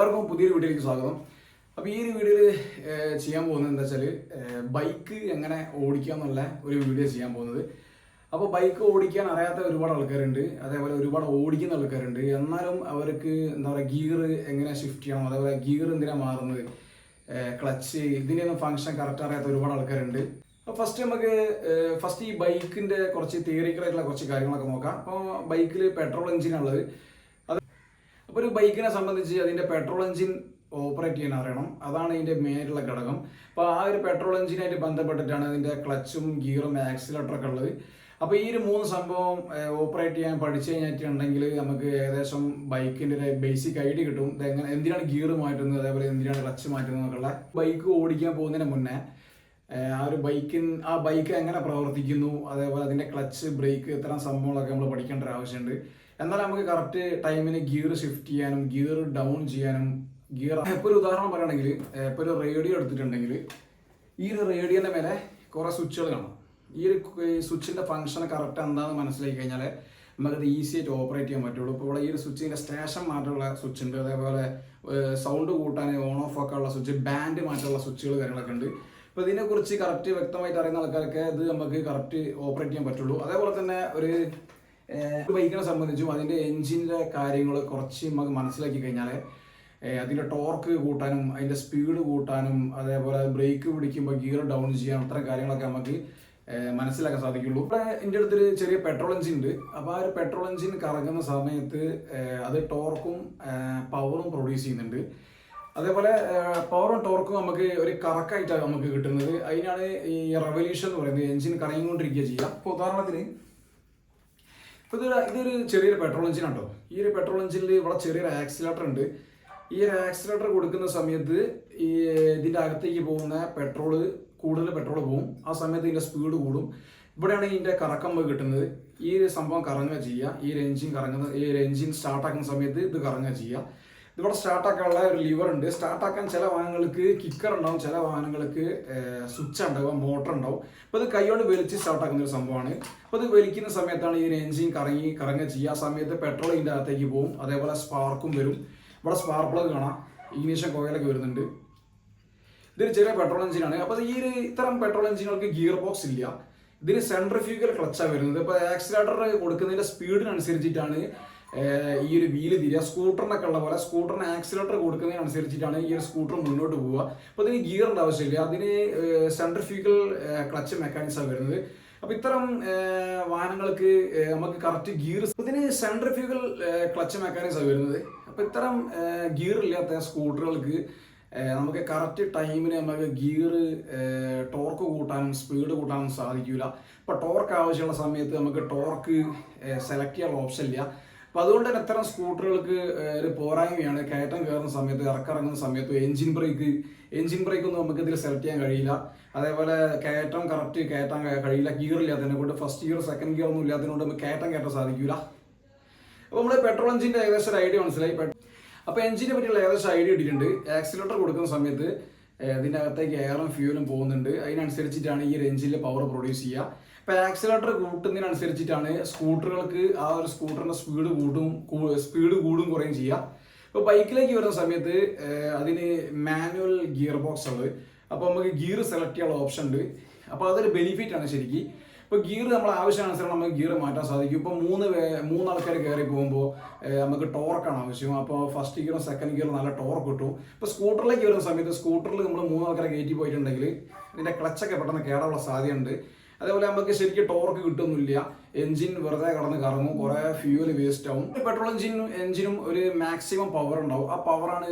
എല്ലാവർക്കും പുതിയൊരു വീഡിയോയിലേക്ക് സ്വാഗതം. അപ്പോൾ ഈ ഒരു വീഡിയോയിൽ ചെയ്യാൻ പോകുന്നത് എന്താ വെച്ചാൽ ബൈക്ക് എങ്ങനെ ഓടിക്കുക എന്നുള്ള ഒരു വീഡിയോ ചെയ്യാൻ പോകുന്നത്. അപ്പോൾ ബൈക്ക് ഓടിക്കാൻ അറിയാത്ത ഒരുപാട് ആൾക്കാരുണ്ട്, അതേപോലെ ഒരുപാട് ഓടിക്കുന്ന ആൾക്കാരുണ്ട്. എന്നാലും അവർക്ക് എന്താ പറയുക, ഗിയർ എങ്ങനെ ഷിഫ്റ്റ് ചെയ്യണം, അതേപോലെ ഗിയർ എന്തിനാണ് മാറുന്നത്, ക്ലച്ച്, ഇതിൻ്റെയൊന്നും ഫംഗ്ഷൻ കറക്റ്റ് അറിയാത്ത ഒരുപാട് ആൾക്കാരുണ്ട്. അപ്പോൾ ഫസ്റ്റ് ഈ ബൈക്കിൻ്റെ കുറച്ച് തിയറിക്കലായിട്ടുള്ള കുറച്ച് കാര്യങ്ങളൊക്കെ നോക്കാം. അപ്പോൾ ബൈക്കിൽ പെട്രോൾ എഞ്ചിനുള്ളത്. അപ്പോൾ ഒരു ബൈക്കിനെ സംബന്ധിച്ച് അതിൻ്റെ പെട്രോൾ എഞ്ചിൻ ഓപ്പറേറ്റ് ചെയ്യാൻ അറിയണം. അതാണ് ഇതിൻ്റെ മെയിനായിട്ടുള്ള ഘടകം. അപ്പോൾ ആ ഒരു പെട്രോൾ എഞ്ചിനായിട്ട് ബന്ധപ്പെട്ടിട്ടാണ് അതിൻ്റെ ക്ലച്ചും ഗിയറും ആക്സിലേറ്ററൊക്കെ ഉള്ളത്. അപ്പോൾ ഈ ഒരു മൂന്ന് സംഭവം ഓപ്പറേറ്റ് ചെയ്യാൻ പഠിച്ചു കഴിഞ്ഞിട്ടുണ്ടെങ്കിൽ നമുക്ക് ഏകദേശം ബൈക്കിൻ്റെ ഒരു ബേസിക് ഐഡിയ കിട്ടും. എന്തിനാണ് ഗിയർ മാറ്റുന്നത്, അതേപോലെ എന്തിനാണ് ക്ലച്ച് മാറ്റുന്നത് എന്നൊക്കെയുള്ള. ബൈക്ക് ഓടിക്കാൻ പോകുന്നതിന് മുന്നേ ആ ബൈക്ക് എങ്ങനെ പ്രവർത്തിക്കുന്നു, അതേപോലെ അതിൻ്റെ ക്ലച്ച്, ബ്രേക്ക്, ഇത്തരം സംഭവങ്ങളൊക്കെ നമ്മൾ പഠിക്കേണ്ട ഒരു ആവശ്യമുണ്ട്. എന്നാൽ നമുക്ക് കറക്റ്റ് ടൈമിന് ഗിയർ ഷിഫ്റ്റ് ചെയ്യാനും ഗിയർ ഡൗൺ ചെയ്യാനും ഇപ്പോൾ ഒരു ഉദാഹരണം പറയുകയാണെങ്കിൽ, ഇപ്പോൾ ഒരു റേഡിയോ എടുത്തിട്ടുണ്ടെങ്കിൽ ഈ ഒരു റേഡിയോൻ്റെ മേലെ കുറേ സ്വിച്ചുകൾ കാണാം. ഈ ഒരു സ്വിച്ചിൻ്റെ ഫംഗ്ഷൻ കറക്റ്റ് എന്താണെന്ന് മനസ്സിലാക്കി കഴിഞ്ഞാൽ നമുക്കത് ഈസി ആയിട്ട് ഓപ്പറേറ്റ് ചെയ്യാൻ പറ്റുള്ളൂ. ഇപ്പോൾ ഇവിടെ ഈ ഒരു സ്വിച്ചിൻ്റെ സ്റ്റേഷൻ മാറ്റമുള്ള സ്വിച്ച് ഉണ്ട്, അതേപോലെ സൗണ്ട് കൂട്ടാൻ ഓൺ ഓഫ് ഒക്കെ ഉള്ള സ്വിച്ച്, ബാൻഡ് മാറ്റമുള്ള സ്വിച്ചുകൾ കാര്യങ്ങളൊക്കെ ഉണ്ട്. അപ്പോൾ ഇതിനെക്കുറിച്ച് കറക്റ്റ് വ്യക്തമായിട്ട് അറിയുന്ന ആൾക്കാർക്ക് ഇത് നമുക്ക് കറക്റ്റ് ഓപ്പറേറ്റ് ചെയ്യാൻ പറ്റുള്ളൂ. അതേപോലെ തന്നെ ഒരു ബൈക്കിനെ സംബന്ധിച്ചും അതിൻ്റെ എൻജിൻ്റെ കാര്യങ്ങൾ കുറച്ച് നമുക്ക് മനസ്സിലാക്കി കഴിഞ്ഞാൽ അതിൻ്റെ ടോർക്ക് കൂട്ടാനും അതിൻ്റെ സ്പീഡ് കൂട്ടാനും അതേപോലെ ബ്രേക്ക് പിടിക്കുമ്പോൾ ഗിയർ ഡൗൺ ചെയ്യാനും അത്തരം കാര്യങ്ങളൊക്കെ നമുക്ക് മനസ്സിലാക്കാൻ സാധിക്കുള്ളൂ. ഇവിടെ എൻ്റെ അടുത്തൊരു ചെറിയ പെട്രോൾ എഞ്ചിൻ ഉണ്ട്. അപ്പോൾ ആ ഒരു പെട്രോൾ എഞ്ചിൻ കറങ്ങുന്ന സമയത്ത് അത് ടോർക്കും പവറും പ്രൊഡ്യൂസ് ചെയ്യുന്നുണ്ട്. അതേപോലെ പവറും ടോർക്കും നമുക്ക് ഒരു കറക്കായിട്ടാണ് നമുക്ക് കിട്ടുന്നത്. അതിനാണ് ഈ റെവല്യൂഷൻ എന്ന് പറയുന്നത്. എഞ്ചിൻ കറങ്ങിക്കൊണ്ടിരിക്കുക ചെയ്യുക. ഇപ്പോൾ ഉദാഹരണത്തിന് ഇതൊരു ചെറിയൊരു പെട്രോൾ എഞ്ചിൻ ഉണ്ടോ. ഈ ഒരു പെട്രോൾ എഞ്ചിനിൽ ഇവിടെ ചെറിയൊരു ആക്സിലേറ്റർ ഉണ്ട്. ഈ ഒരു ആക്സിലേറ്റർ കൊടുക്കുന്ന സമയത്ത് ഈ ഇതിൻ്റെ അകത്തേക്ക് പോകുന്ന കൂടുതൽ പെട്രോൾ പോകും. ആ സമയത്ത് ഇതിൻ്റെ സ്പീഡ് കൂടും. ഇവിടെയാണ് ഇതിൻ്റെ കറക്കം കിട്ടുന്നത്. ഈ ഒരു സംഭവം കറങ്ങുക ചെയ്യുക. ഈ ഒരു എഞ്ചിൻ സ്റ്റാർട്ടാക്കുന്ന സമയത്ത് ഇത് കറങ്ങുക ചെയ്യുക. ഇതിവിടെ സ്റ്റാർട്ടാക്കാനുള്ള ഒരു ലിവർ ഉണ്ട്. സ്റ്റാർട്ടാക്കാൻ ചില വാഹനങ്ങൾക്ക് കിക്കർ ഉണ്ടാവും, ചില വാഹനങ്ങൾക്ക് സ്വിച്ച് ഉണ്ടാവും, മോട്ടർ ഉണ്ടാവും. അപ്പോൾ ഇത് കൈകൊണ്ട് വലിച്ച് സ്റ്റാർട്ടാക്കുന്ന ഒരു സംഭവമാണ്. അപ്പോൾ ഇത് വലിക്കുന്ന സമയത്താണ് ഈ ഒരു എഞ്ചിൻ കറങ്ങുക ചെയ്യുക. ആ സമയത്ത് പെട്രോൾ ഇതിൻ്റെ അകത്തേക്ക് പോകും, അതേപോലെ സ്പാർക്കും വരും. ഇവിടെ സ്പാർക്ക് പ്ലഗ് കാണാം, ഇഗ്നിഷൻ കോയിലൊക്കെ വരുന്നുണ്ട്. ഇതൊരു ചെറിയ പെട്രോൾ എഞ്ചിനാണ്. അപ്പോൾ ഇത്തരം പെട്രോൾ എഞ്ചിനുകൾക്ക് ഗിയർ ബോക്സ് ഇല്ല. ഇതിന് സെൻട്രിഫ്യൂഗൽ ക്ലച്ചാണ് വരുന്നത്. ഇപ്പോൾ ആക്സിലേറ്റർ കൊടുക്കുന്നതിൻ്റെ സ്പീഡിനനുസരിച്ചിട്ടാണ് ഈ ഒരു വീല് തിരിയുക. സ്കൂട്ടറിനൊക്കെ ഉള്ള പോലെ സ്കൂട്ടറിന് ആക്സിലേറ്റർ കൊടുക്കുന്നതിനനുസരിച്ചിട്ടാണ് ഈ ഒരു സ്കൂട്ടർ മുന്നോട്ട് പോവുക. അപ്പോൾ ഇതിന് ഗിയറിൻ്റെ ആവശ്യമില്ല. അതിന് സെൻട്രിഫ്യൂഗൽ ക്ലച്ച് മെക്കാനിക്സാണ് വരുന്നത്. അപ്പോൾ ഇത്തരം വാഹനങ്ങൾക്ക് നമുക്ക് കറക്റ്റ് ഗിയർ, ഇതിന് സെൻട്രിഫ്യൂഗൽ ക്ലച്ച് മെക്കാനിക്സാണ് വരുന്നത്. അപ്പോൾ ഇത്തരം ഗിയർ ഇല്ലാത്ത സ്കൂട്ടറുകൾക്ക് നമുക്ക് കറക്റ്റ് ടൈമിന് നമുക്ക് ഗിയർ ടോർക്ക് കൂട്ടാനും സ്പീഡ് കൂട്ടാനും സാധിക്കില്ല. ഇപ്പോൾ ടോർക്ക് ആവശ്യമുള്ള സമയത്ത് നമുക്ക് ടോർക്ക് സെലക്ട് ചെയ്യാനുള്ള ഓപ്ഷൻ ഇല്ല. അപ്പോൾ അതുകൊണ്ട് തന്നെ ഇത്തരം സ്കൂട്ടറുകൾക്ക് ഒരു പോരായ്മയാണ്. കയറ്റം കയറുന്ന സമയത്ത്, ഇറക്കിറങ്ങുന്ന സമയത്ത് എഞ്ചിൻ ബ്രേക്ക് ഒന്നും നമുക്ക് ഇതിൽ സെലക്ട് ചെയ്യാൻ കഴിയില്ല. അതേപോലെ കയറ്റം കറക്റ്റ് കയറ്റാൻ കഴിയില്ല. ഗിയർ ഇല്ലാത്തതിനെ കൊണ്ട്, ഫസ്റ്റ് ഗിയർ സെക്കൻഡ് ഗിയർ ഒന്നും ഇല്ലാത്തതിനോട് നമുക്ക് കയറ്റാൻ സാധിക്കില്ല. അപ്പോൾ നമ്മൾ പെട്രോൾ എഞ്ചിൻ്റെ ഏകദേശം ഒരു ഐഡിയ മനസ്സിലായി. അപ്പോൾ എഞ്ചിനെ പറ്റിയുള്ള ഏകദേശം ഐഡിയ ഇട്ടിട്ടുണ്ട്. ആക്സിലേറ്റർ കൊടുക്കുന്ന സമയത്ത് ഇതിൻ്റെ അകത്തേക്ക് എയറും ഫ്യൂലും പോകുന്നുണ്ട്. അതിനനുസരിച്ചിട്ടാണ് ഈ ഒരു എഞ്ചിനിലെ പവർ പ്രൊഡ്യൂസ് ചെയ്യുക. ഇപ്പോൾ ആക്സിലേറ്റർ കൂട്ടുന്നതിനനുസരിച്ചിട്ടാണ് സ്കൂട്ടറുകൾക്ക് ആ ഒരു സ്കൂട്ടറിൻ്റെ സ്പീഡ് കൂടും കുറയും ചെയ്യുക. ഇപ്പോൾ ബൈക്കിലേക്ക് വരുന്ന സമയത്ത് അതിന് മാനുവൽ ഗിയർ ബോക്സ് ഉള്ളത്. അപ്പോൾ നമുക്ക് ഗിയർ സെലക്ട് ചെയ്യാനുള്ള ഓപ്ഷൻ ഉണ്ട്. അപ്പോൾ അതൊരു ബെനിഫിറ്റ് ആണ് ശരിക്കും. ഇപ്പോൾ ഗിയർ നമ്മൾ ആവശ്യാനുസരണം നമുക്ക് ഗിയർ മാറ്റാൻ സാധിക്കും. ഇപ്പോൾ മൂന്ന് ആൾക്കാർ കയറി പോകുമ്പോൾ നമുക്ക് ടോർക്കാണ് ആവശ്യം. അപ്പോൾ ഫസ്റ്റ് ഗിയറും സെക്കൻഡ് ഗിയറും നല്ല ടോർക്ക് കിട്ടും. ഇപ്പോൾ സ്കൂട്ടറിലേക്ക് വരുന്ന സമയത്ത് സ്കൂട്ടറിൽ നമ്മൾ 3 ആൾക്കാരെ കയറ്റി പോയിട്ടുണ്ടെങ്കിൽ ഇതിൻ്റെ ക്ലച്ചൊക്കെ പെട്ടെന്ന് കേടാനുള്ള സാധ്യതയുണ്ട്. അതേപോലെ നമുക്ക് ശരിക്കും ടോർക്ക് കിട്ടുന്നില്ല. എഞ്ചിൻ വെറുതെ കടന്ന് കറങ്ങും, കുറേ ഫ്യൂവൽ വേസ്റ്റ് ആവും. പെട്രോൾ എഞ്ചിനും ഒരു മാക്സിമം പവർ ഉണ്ടാവും. ആ പവറാണ്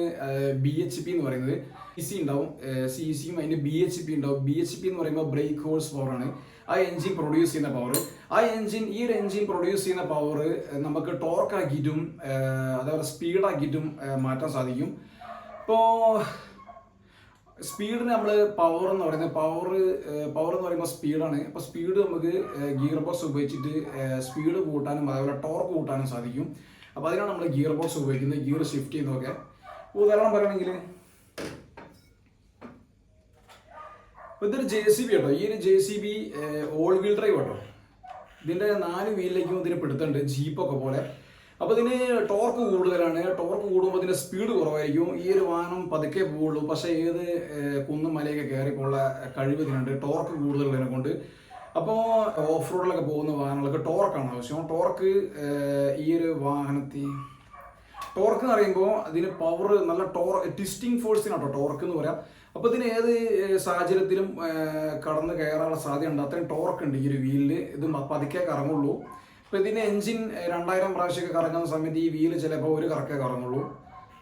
BHP എന്ന് പറയുന്നത്. CC ഉണ്ടാവും, CCയും അതിൻ്റെ BHP ഉണ്ടാവും. BHP എന്ന് പറയുമ്പോൾ ബ്രേക്ക് ഹോഴ്സ് പവറാണ്. ആ എഞ്ചിൻ പ്രൊഡ്യൂസ് ചെയ്യുന്ന പവർ. ഈ ഒരു എഞ്ചിൻ പ്രൊഡ്യൂസ് ചെയ്യുന്ന പവർ നമുക്ക് ടോർക്കാക്കിയിട്ടും അതേപോലെ സ്പീഡാക്കിയിട്ടും മാറ്റാൻ സാധിക്കും. ഇപ്പോൾ സ്പീഡിന് നമ്മൾ പവർ എന്ന് പറയുമ്പോൾ സ്പീഡാണ്. അപ്പോൾ സ്പീഡ് നമുക്ക് ഗിയർ ബോക്സ് ഉപയോഗിച്ചിട്ട് സ്പീഡ് കൂട്ടാനും അതേപോലെ ടോർക്ക് കൂട്ടാനും സാധിക്കും. അപ്പോൾ അതിനാണ് നമ്മൾ ഗിയർ ബോക്സ് ഉപയോഗിക്കുന്നത്, ഗിയർ ഷിഫ്റ്റ് ചെയ്യുന്നതൊക്കെ. ഉദാഹരണം പറയുകയാണെങ്കിൽ ഇതൊരു JCB കേട്ടോ. ഈ ഒരു JCB ഓൾ വീൽ ഡ്രൈവ് കേട്ടോ. ഇതിൻ്റെ 4 വീലിലേക്കും ഇതിന് പിടുത്തുണ്ട്, ജീപ്പൊക്കെ പോലെ. അപ്പോൾ ഇതിന് ടോർക്ക് കൂടുതലാണ്. ടോർക്ക് കൂടുമ്പോൾ ഇതിൻ്റെ സ്പീഡ് കുറവായിരിക്കും. ഈ ഒരു വാഹനം പതുക്കെ പോവുള്ളൂ. പക്ഷേ ഏത് കുന്നും മലയൊക്കെ കയറിപ്പോള്ള കഴിവ് ഇതിനുണ്ട്, ടോർക്ക് കൂടുതലുള്ളതിനെ കൊണ്ട്. അപ്പോൾ ഓഫ് റോഡിലൊക്കെ പോകുന്ന വാഹനങ്ങൾക്ക് ടോർക്കാണ് ആവശ്യം. ടോർക്ക് ഈ ഒരു വാഹനത്തിൽ ടോർക്ക് എന്ന് പറയുമ്പോൾ അതിന് പവർ നല്ല ട്വിസ്റ്റിംഗ് ഫോഴ്സിനാട്ടോ ടോർക്ക് എന്ന് പറയാം. അപ്പോൾ ഇതിന് ഏത് സാഹചര്യത്തിലും കടന്ന് കയറാനുള്ള സാധ്യത ഉണ്ട്. അത്രയും ടോർക്ക് ഉണ്ട് ഈ ഒരു വീലിൽ. ഇത് പതുക്കെ കറങ്ങുള്ളൂ. അപ്പോൾ ഇതിൻ്റെ എൻജിൻ 2000 പ്രാവശ്യമൊക്കെ കറങ്ങുന്ന സമയത്ത് ഈ വീല് ചിലപ്പോൾ ഒരു കറക്കേ കറങ്ങുള്ളൂ.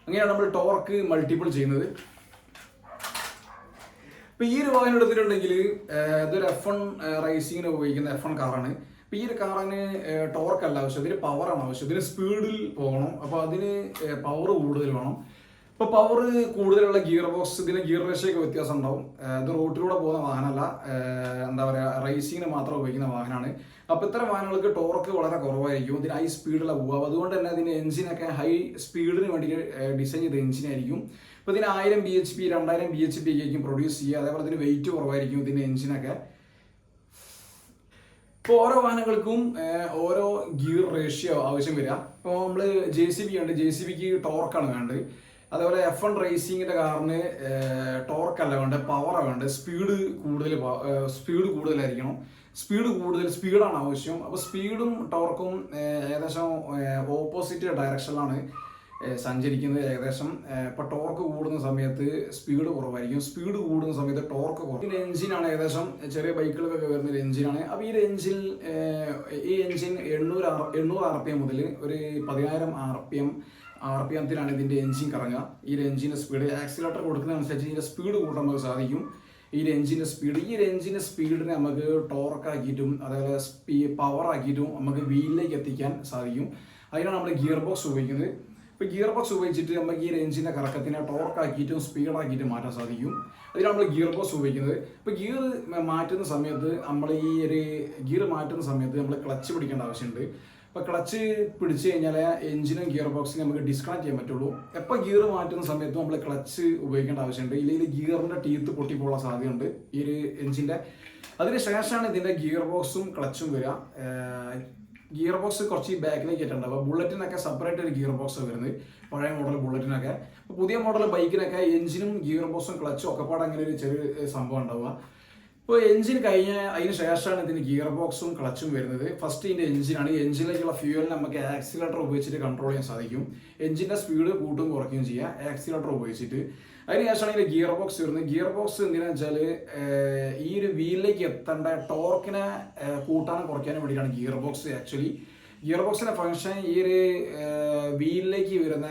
അങ്ങനെയാണ് നമ്മൾ ടോർക്ക് മൾട്ടിപ്പിൾ ചെയ്യുന്നത്. ഇപ്പോൾ ഈ ഒരു വാഹനം എടുത്തിട്ടുണ്ടെങ്കിൽ ഇതൊരു F1 റേസിങ്ങിന് ഉപയോഗിക്കുന്ന F1 കാറാണ്. അപ്പോൾ ഈ ഒരു കാറിന് ടോർക്കല്ല ആവശ്യം, ഇതിന് പവറാണ് ആവശ്യം. ഇതിന് സ്പീഡിൽ പോകണം. അപ്പോൾ അതിന് പവർ കൂടുതൽ വേണം. ഇപ്പോൾ പവർ കൂടുതലുള്ള ഗിയർ ബോക്സ്, ഇതിന് ഗിയർ റേഷ്യൊക്കെ വ്യത്യാസം ഉണ്ടാവും. ഇത് റോട്ടിലൂടെ പോകുന്ന വാഹനമല്ല, എന്താ പറയുക, റേസിങ്ങിന് മാത്രം ഉപയോഗിക്കുന്ന വാഹനമാണ്. അപ്പോൾ ഇത്തരം വാഹനങ്ങൾക്ക് ടോർക്ക് വളരെ കുറവായിരിക്കും. ഇതിന് ഹൈ സ്പീഡിലാണ് പോകുക. അതുകൊണ്ട് തന്നെ അതിന് എഞ്ചിനൊക്കെ ഹൈ സ്പീഡിന് വേണ്ടി ഡിസൈൻ ചെയ്ത എഞ്ചിനായിരിക്കും. അപ്പോൾ ഇതിന് 1000 bhp 2000 bhp ആയിരിക്കും പ്രൊഡ്യൂസ് ചെയ്യുക. അതേപോലെ ഇതിന് വെയിറ്റ് കുറവായിരിക്കും ഇതിൻ്റെ എഞ്ചിനൊക്കെ. ഇപ്പോൾ ഓരോ വാഹനങ്ങൾക്കും ഓരോ ഗിയർ റേഷ്യോ ആവശ്യം വരിക. ഇപ്പോൾ നമ്മൾ JCB ഉണ്ട്, JCBക്ക് ടോർക്കാണ് വേണ്ടത്. അതേപോലെ F1 റേസിങ്ങിൻ്റെ കാറിന് ടോർക്കല്ല വേണ്ടത്, പവറാണ് വേണ്ടത്. സ്പീഡ് കൂടുതലായിരിക്കണം. സ്പീഡാണ് ആവശ്യം. അപ്പോൾ സ്പീഡും ടോർക്കും ഏകദേശം ഓപ്പോസിറ്റ് ഡയറക്ഷനിലാണ് സഞ്ചരിക്കുന്നത്. ഏകദേശം ഇപ്പോൾ ടോർക്ക് കൂടുന്ന സമയത്ത് സ്പീഡ് കുറവായിരിക്കും, സ്പീഡ് കൂടുന്ന സമയത്ത് ടോർക്ക് കുറവ്. ഇതിൻ്റെ എഞ്ചിനാണ് ഏകദേശം ചെറിയ ബൈക്കുകൾക്കൊക്കെ വരുന്ന ഒരു എഞ്ചിനാണ്. അപ്പോൾ ഈ എഞ്ചിൻ 800 RPM മുതൽ ഒരു 10,000 RPM-ത്തിലാണ് ഇതിൻ്റെ എഞ്ചിൻ കറങ്ങുക. ഈ ഒരു എഞ്ചിൻ്റെ സ്പീഡ് ആക്സിലേറ്റർ കൊടുക്കുന്നതനുസരിച്ച് ഇതിൻ്റെ സ്പീഡ് കൂട്ടാൻ നമുക്ക് സാധിക്കും. ഈ ഒരു എഞ്ചിൻ്റെ സ്പീഡിനെ നമുക്ക് ടോർക്കാക്കിയിട്ടും അതേപോലെ പവർ ആക്കിയിട്ടും നമുക്ക് വീലിലേക്ക് എത്തിക്കാൻ സാധിക്കും. അതിനാണ് നമ്മൾ ഗിയർ ബോക്സ് ഉപയോഗിക്കുന്നത്. ഇപ്പോൾ ഗിയർ ബോക്സ് ഉപയോഗിച്ചിട്ട് നമുക്ക് ഈ എഞ്ചിൻ്റെ കറക്കത്തിനെ ടോർക്കാക്കിയിട്ടും സ്പീഡാക്കിയിട്ടും മാറ്റാൻ സാധിക്കും. അതിനാണ് നമ്മൾ ഗിയർ ബോക്സ് ഉപയോഗിക്കുന്നത്. ഇപ്പോൾ ഗിയർ മാറ്റുന്ന സമയത്ത് നമ്മൾ ക്ലച്ച് പിടിക്കേണ്ട ആവശ്യമുണ്ട്. അപ്പോൾ ക്ലച്ച് പിടിച്ചു കഴിഞ്ഞാൽ എഞ്ചിനും ഗിയർ ബോക്സിനും നമുക്ക് ഡിസ്കണക്ട് ചെയ്യാൻ പറ്റുള്ളൂ. എപ്പോൾ ഗിയർ മാറ്റുന്ന സമയത്ത് നമ്മൾ ക്ലച്ച് ഉപയോഗിക്കേണ്ട ആവശ്യമുണ്ട്. ഇല്ലെങ്കിൽ ഗിയറിൻ്റെ ടീത്ത് പൊട്ടിപ്പോകാനുള്ള സാധ്യതയുണ്ട് ഈ ഒരു എഞ്ചിൻ്റെ. അതിന് ശേഷമാണ് ഇതിൻ്റെ ഗിയർ ബോക്സും ക്ലച്ചും വരിക. ഗിയർ ബോക്സ് കുറച്ച് ബാക്കിലേക്ക് ആയിട്ടുണ്ട്. അപ്പോൾ ബുള്ളറ്റിനൊക്കെ സെപ്പറേറ്റ് ഒരു ഗിയർ ബോക്സ് വരുന്നത്, പഴയ മോഡൽ ബുള്ളറ്റിനൊക്കെ. അപ്പോൾ പുതിയ മോഡൽ ബൈക്കിനൊക്കെ എഞ്ചിനും ഗിയർ ബോക്സും ക്ലച്ചും ഒക്കെ പാടെ അങ്ങനെ ഒരു ചെറിയ സംഭവം ഉണ്ടാവുക. ഇപ്പോൾ എഞ്ചിൻ കഴിഞ്ഞ അതിന് ശേഷമാണ് ഇതിന് ഗിയർ ബോക്സും ക്ലച്ചും വരുന്നത്. ഫസ്റ്റ് ഇതിൻ്റെ എഞ്ചിനാണ്. ഈ എഞ്ചിനിലേക്കുള്ള ഫ്യൂവലിന് നമുക്ക് ആക്സിലേറ്റർ ഉപയോഗിച്ചിട്ട് കൺട്രോൾ ചെയ്യാൻ സാധിക്കും. എഞ്ചിൻ്റെ സ്പീഡ് കൂട്ടും കുറയ്ക്കുകയും ചെയ്യാം ആക്സിലേറ്റർ ഉപയോഗിച്ചിട്ട്. അതിനുശേഷമാണ് ഇതിൻ്റെ ഗിയർ ബോക്സ് വരുന്നത്. ഗിയർ ബോക്സ് എന്തിനാണെന്ന് വെച്ചാൽ ഈ ഒരു വീലിലേക്ക് എത്തേണ്ട ടോർക്കിനെ കൂട്ടാനും കുറയ്ക്കാനും വേണ്ടിയിട്ടാണ് ഗിയർ ബോക്സ്. ആക്ച്വലി ഗിയർ ബോക്സിൻ്റെ ഫംഗ്ഷൻ ഈ ഒരു വീലിലേക്ക് വരുന്ന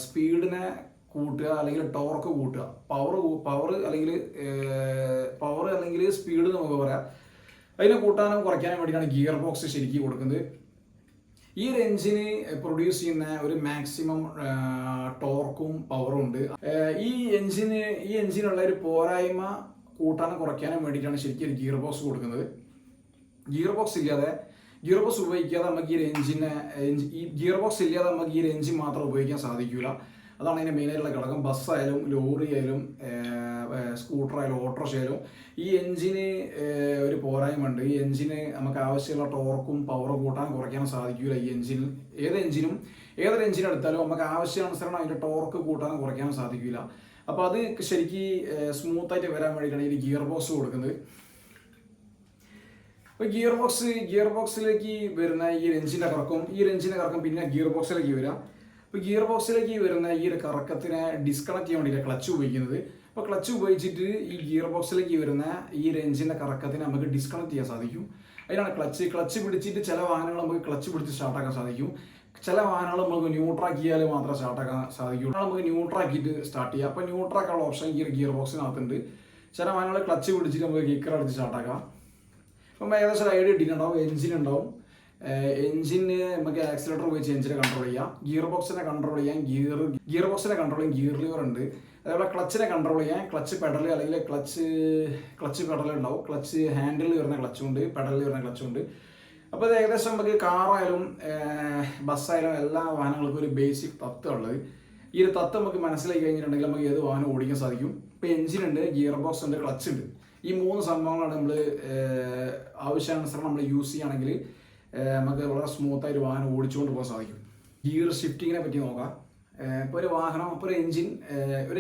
സ്പീഡിനെ കൂട്ടുക അല്ലെങ്കിൽ ടോർക്ക് കൂട്ടുക, പവർ അല്ലെങ്കിൽ സ്പീഡ് നമുക്ക് പറയാം. അതിനെ കൂട്ടാനും കുറയ്ക്കാനും വേണ്ടിയിട്ടാണ് ഗിയർ ബോക്സ് ശരിക്കും കൊടുക്കുന്നത്. ഈ ഒരു എഞ്ചിന് പ്രൊഡ്യൂസ് ചെയ്യുന്ന ഒരു മാക്സിമം ടോർക്കും പവറും ഉണ്ട്. ഈ എഞ്ചിനുള്ള ഒരു പോരായ്മ കൂട്ടാനും കുറയ്ക്കാനും വേണ്ടിയിട്ടാണ് ശരിക്കും ഒരു ഗിയർ ബോക്സ് കൊടുക്കുന്നത്. ഗിയർ ബോക്സ് ഉപയോഗിക്കാതെ നമുക്ക് ഗിയർ ബോക്സ് ഇല്ലാതെ നമുക്ക് ഈ ഒരു എഞ്ചിൻ മാത്രം ഉപയോഗിക്കാൻ സാധിക്കില്ല. അതാണ് അതിൻ്റെ മെയിനായിട്ടുള്ള ഘടകം. ബസ്സായാലും ലോറി ആയാലും സ്കൂട്ടർ ആയാലും ഓട്ടോറിക്ഷ ആയാലും ഈ എഞ്ചിന് ഒരു പോരായ്മ ഉണ്ട്. ഈ എഞ്ചിന് നമുക്ക് ആവശ്യമുള്ള ടോർക്കും പവറും കൂട്ടാൻ കുറയ്ക്കാൻ സാധിക്കില്ല. ഈ ഏതൊരു എഞ്ചിൻ എടുത്താലും നമുക്ക് ആവശ്യാനുസരണം അതിൻ്റെ ടോർക്ക് കൂട്ടാനും കുറയ്ക്കാനും സാധിക്കില്ല. അപ്പോൾ അത് ശരിക്കും സ്മൂത്തായിട്ട് വരാൻ വേണ്ടിയിട്ടാണ് ഈ ഗിയർ ബോക്സ് കൊടുക്കുന്നത്. അപ്പോൾ ഗിയർ ബോക്സിലേക്ക് വരുന്ന ഈ എഞ്ചിൻ്റെ കറക്കം പിന്നെ ഗിയർ ബോക്സിലേക്ക് വരാം. ഇപ്പോൾ ഗിയർ ബോക്സിലേക്ക് വരുന്ന ഈ ഒരു കറക്കത്തിനെ ഡിസ്കണക്ട് ചെയ്യാൻ വേണ്ടിയിട്ടാണ് ക്ലച്ച് ഉപയോഗിക്കുന്നത്. അപ്പോൾ ക്ലച്ച് ഉപയോഗിച്ചിട്ട് ഈ ഗിയർ ബോക്സിലേക്ക് വരുന്ന ഈ ഒരു എഞ്ചിൻ്റെ കറക്കത്തിനെ നമുക്ക് ഡിസ്കണക്ട് ചെയ്യാൻ സാധിക്കും. അതിനാണ് ക്ലച്ച് പിടിച്ചിട്ട് ചില വാഹനങ്ങൾ നമുക്ക് ക്ലച്ച് പിടിച്ച് സ്റ്റാർട്ടാക്കാൻ സാധിക്കും. ചില വാഹനങ്ങൾ നമുക്ക് ന്യൂട്രാക്കിയാൽ മാത്രമേ സ്റ്റാർട്ടാക്കാൻ സാധിക്കുള്ളൂ. നമുക്ക് ന്യൂട്രാക്കിയിട്ട് സ്റ്റാർട്ട് ചെയ്യാം. അപ്പോൾ ന്യൂട്രാക്കാനുള്ള ഓപ്ഷൻ ഈ ഒരു ഗിയർ ബോക്സിനകത്തുണ്ട്. ചില വാഹനങ്ങൾ ക്ലച്ച് പിടിച്ചിട്ട് നമുക്ക് കിക്കർ അടിച്ച് സ്റ്റാർട്ടാക്കാം. അപ്പം ഏകദേശം ഒരു ഐഡിയ ഇട്ടിട്ടുണ്ടാവും. എഞ്ചിനുണ്ടാവും. എഞ്ചിന് നമുക്ക് ആക്സിലേറ്റർ ഉപയോഗിച്ച് എഞ്ചിനെ കൺട്രോൾ ചെയ്യാം. ഗിയർ ബോക്സിനെ കൺട്രോൾ ചെയ്യാൻ ഗിയർ ഗിയർ ലിവർ ഉണ്ട്. അതേപോലെ ക്ലച്ചിനെ കൺട്രോൾ ചെയ്യാൻ ക്ലച്ച് പെഡൽ അല്ലെങ്കിൽ ക്ലച്ച് പെഡൽ ഉണ്ടാവും. ക്ലച്ച് ഹാൻഡിൽ വരുന്ന ക്ലച്ചുണ്ട്, പെഡലിൽ വരുന്ന ക്ലച്ചുണ്ട്. അപ്പോൾ ഇത് ഏകദേശം നമുക്ക് കാറായാലും ബസ്സായാലും എല്ലാ വാഹനങ്ങൾക്കും ഒരു ബേസിക് തത്വമുള്ളത്. ഈ ഒരു തത്വം നമുക്ക് മനസ്സിലാക്കി കഴിഞ്ഞിട്ടുണ്ടെങ്കിൽ നമുക്ക് ഏത് വാഹനം ഓടിക്കാൻ സാധിക്കും. ഇപ്പോൾ എഞ്ചിനുണ്ട്, ഗിയർ ബോക്സ് ഉണ്ട്, ക്ലച്ച് ഉണ്ട്. ഈ 3 സംഭവങ്ങളാണ് നമ്മൾ ആവശ്യാനുസരണം നമ്മൾ യൂസ് ചെയ്യുകയാണെങ്കിൽ നമുക്ക് വളരെ സ്മൂത്തായിട്ട് വാഹനം ഓടിച്ചുകൊണ്ട് പോകാൻ സാധിക്കും. ഗിയർ ഷിഫ്റ്റിങ്ങിനെ പറ്റി നോക്കാം. ഇപ്പോൾ ഒരു വാഹനം, ഇപ്പോൾ ഒരു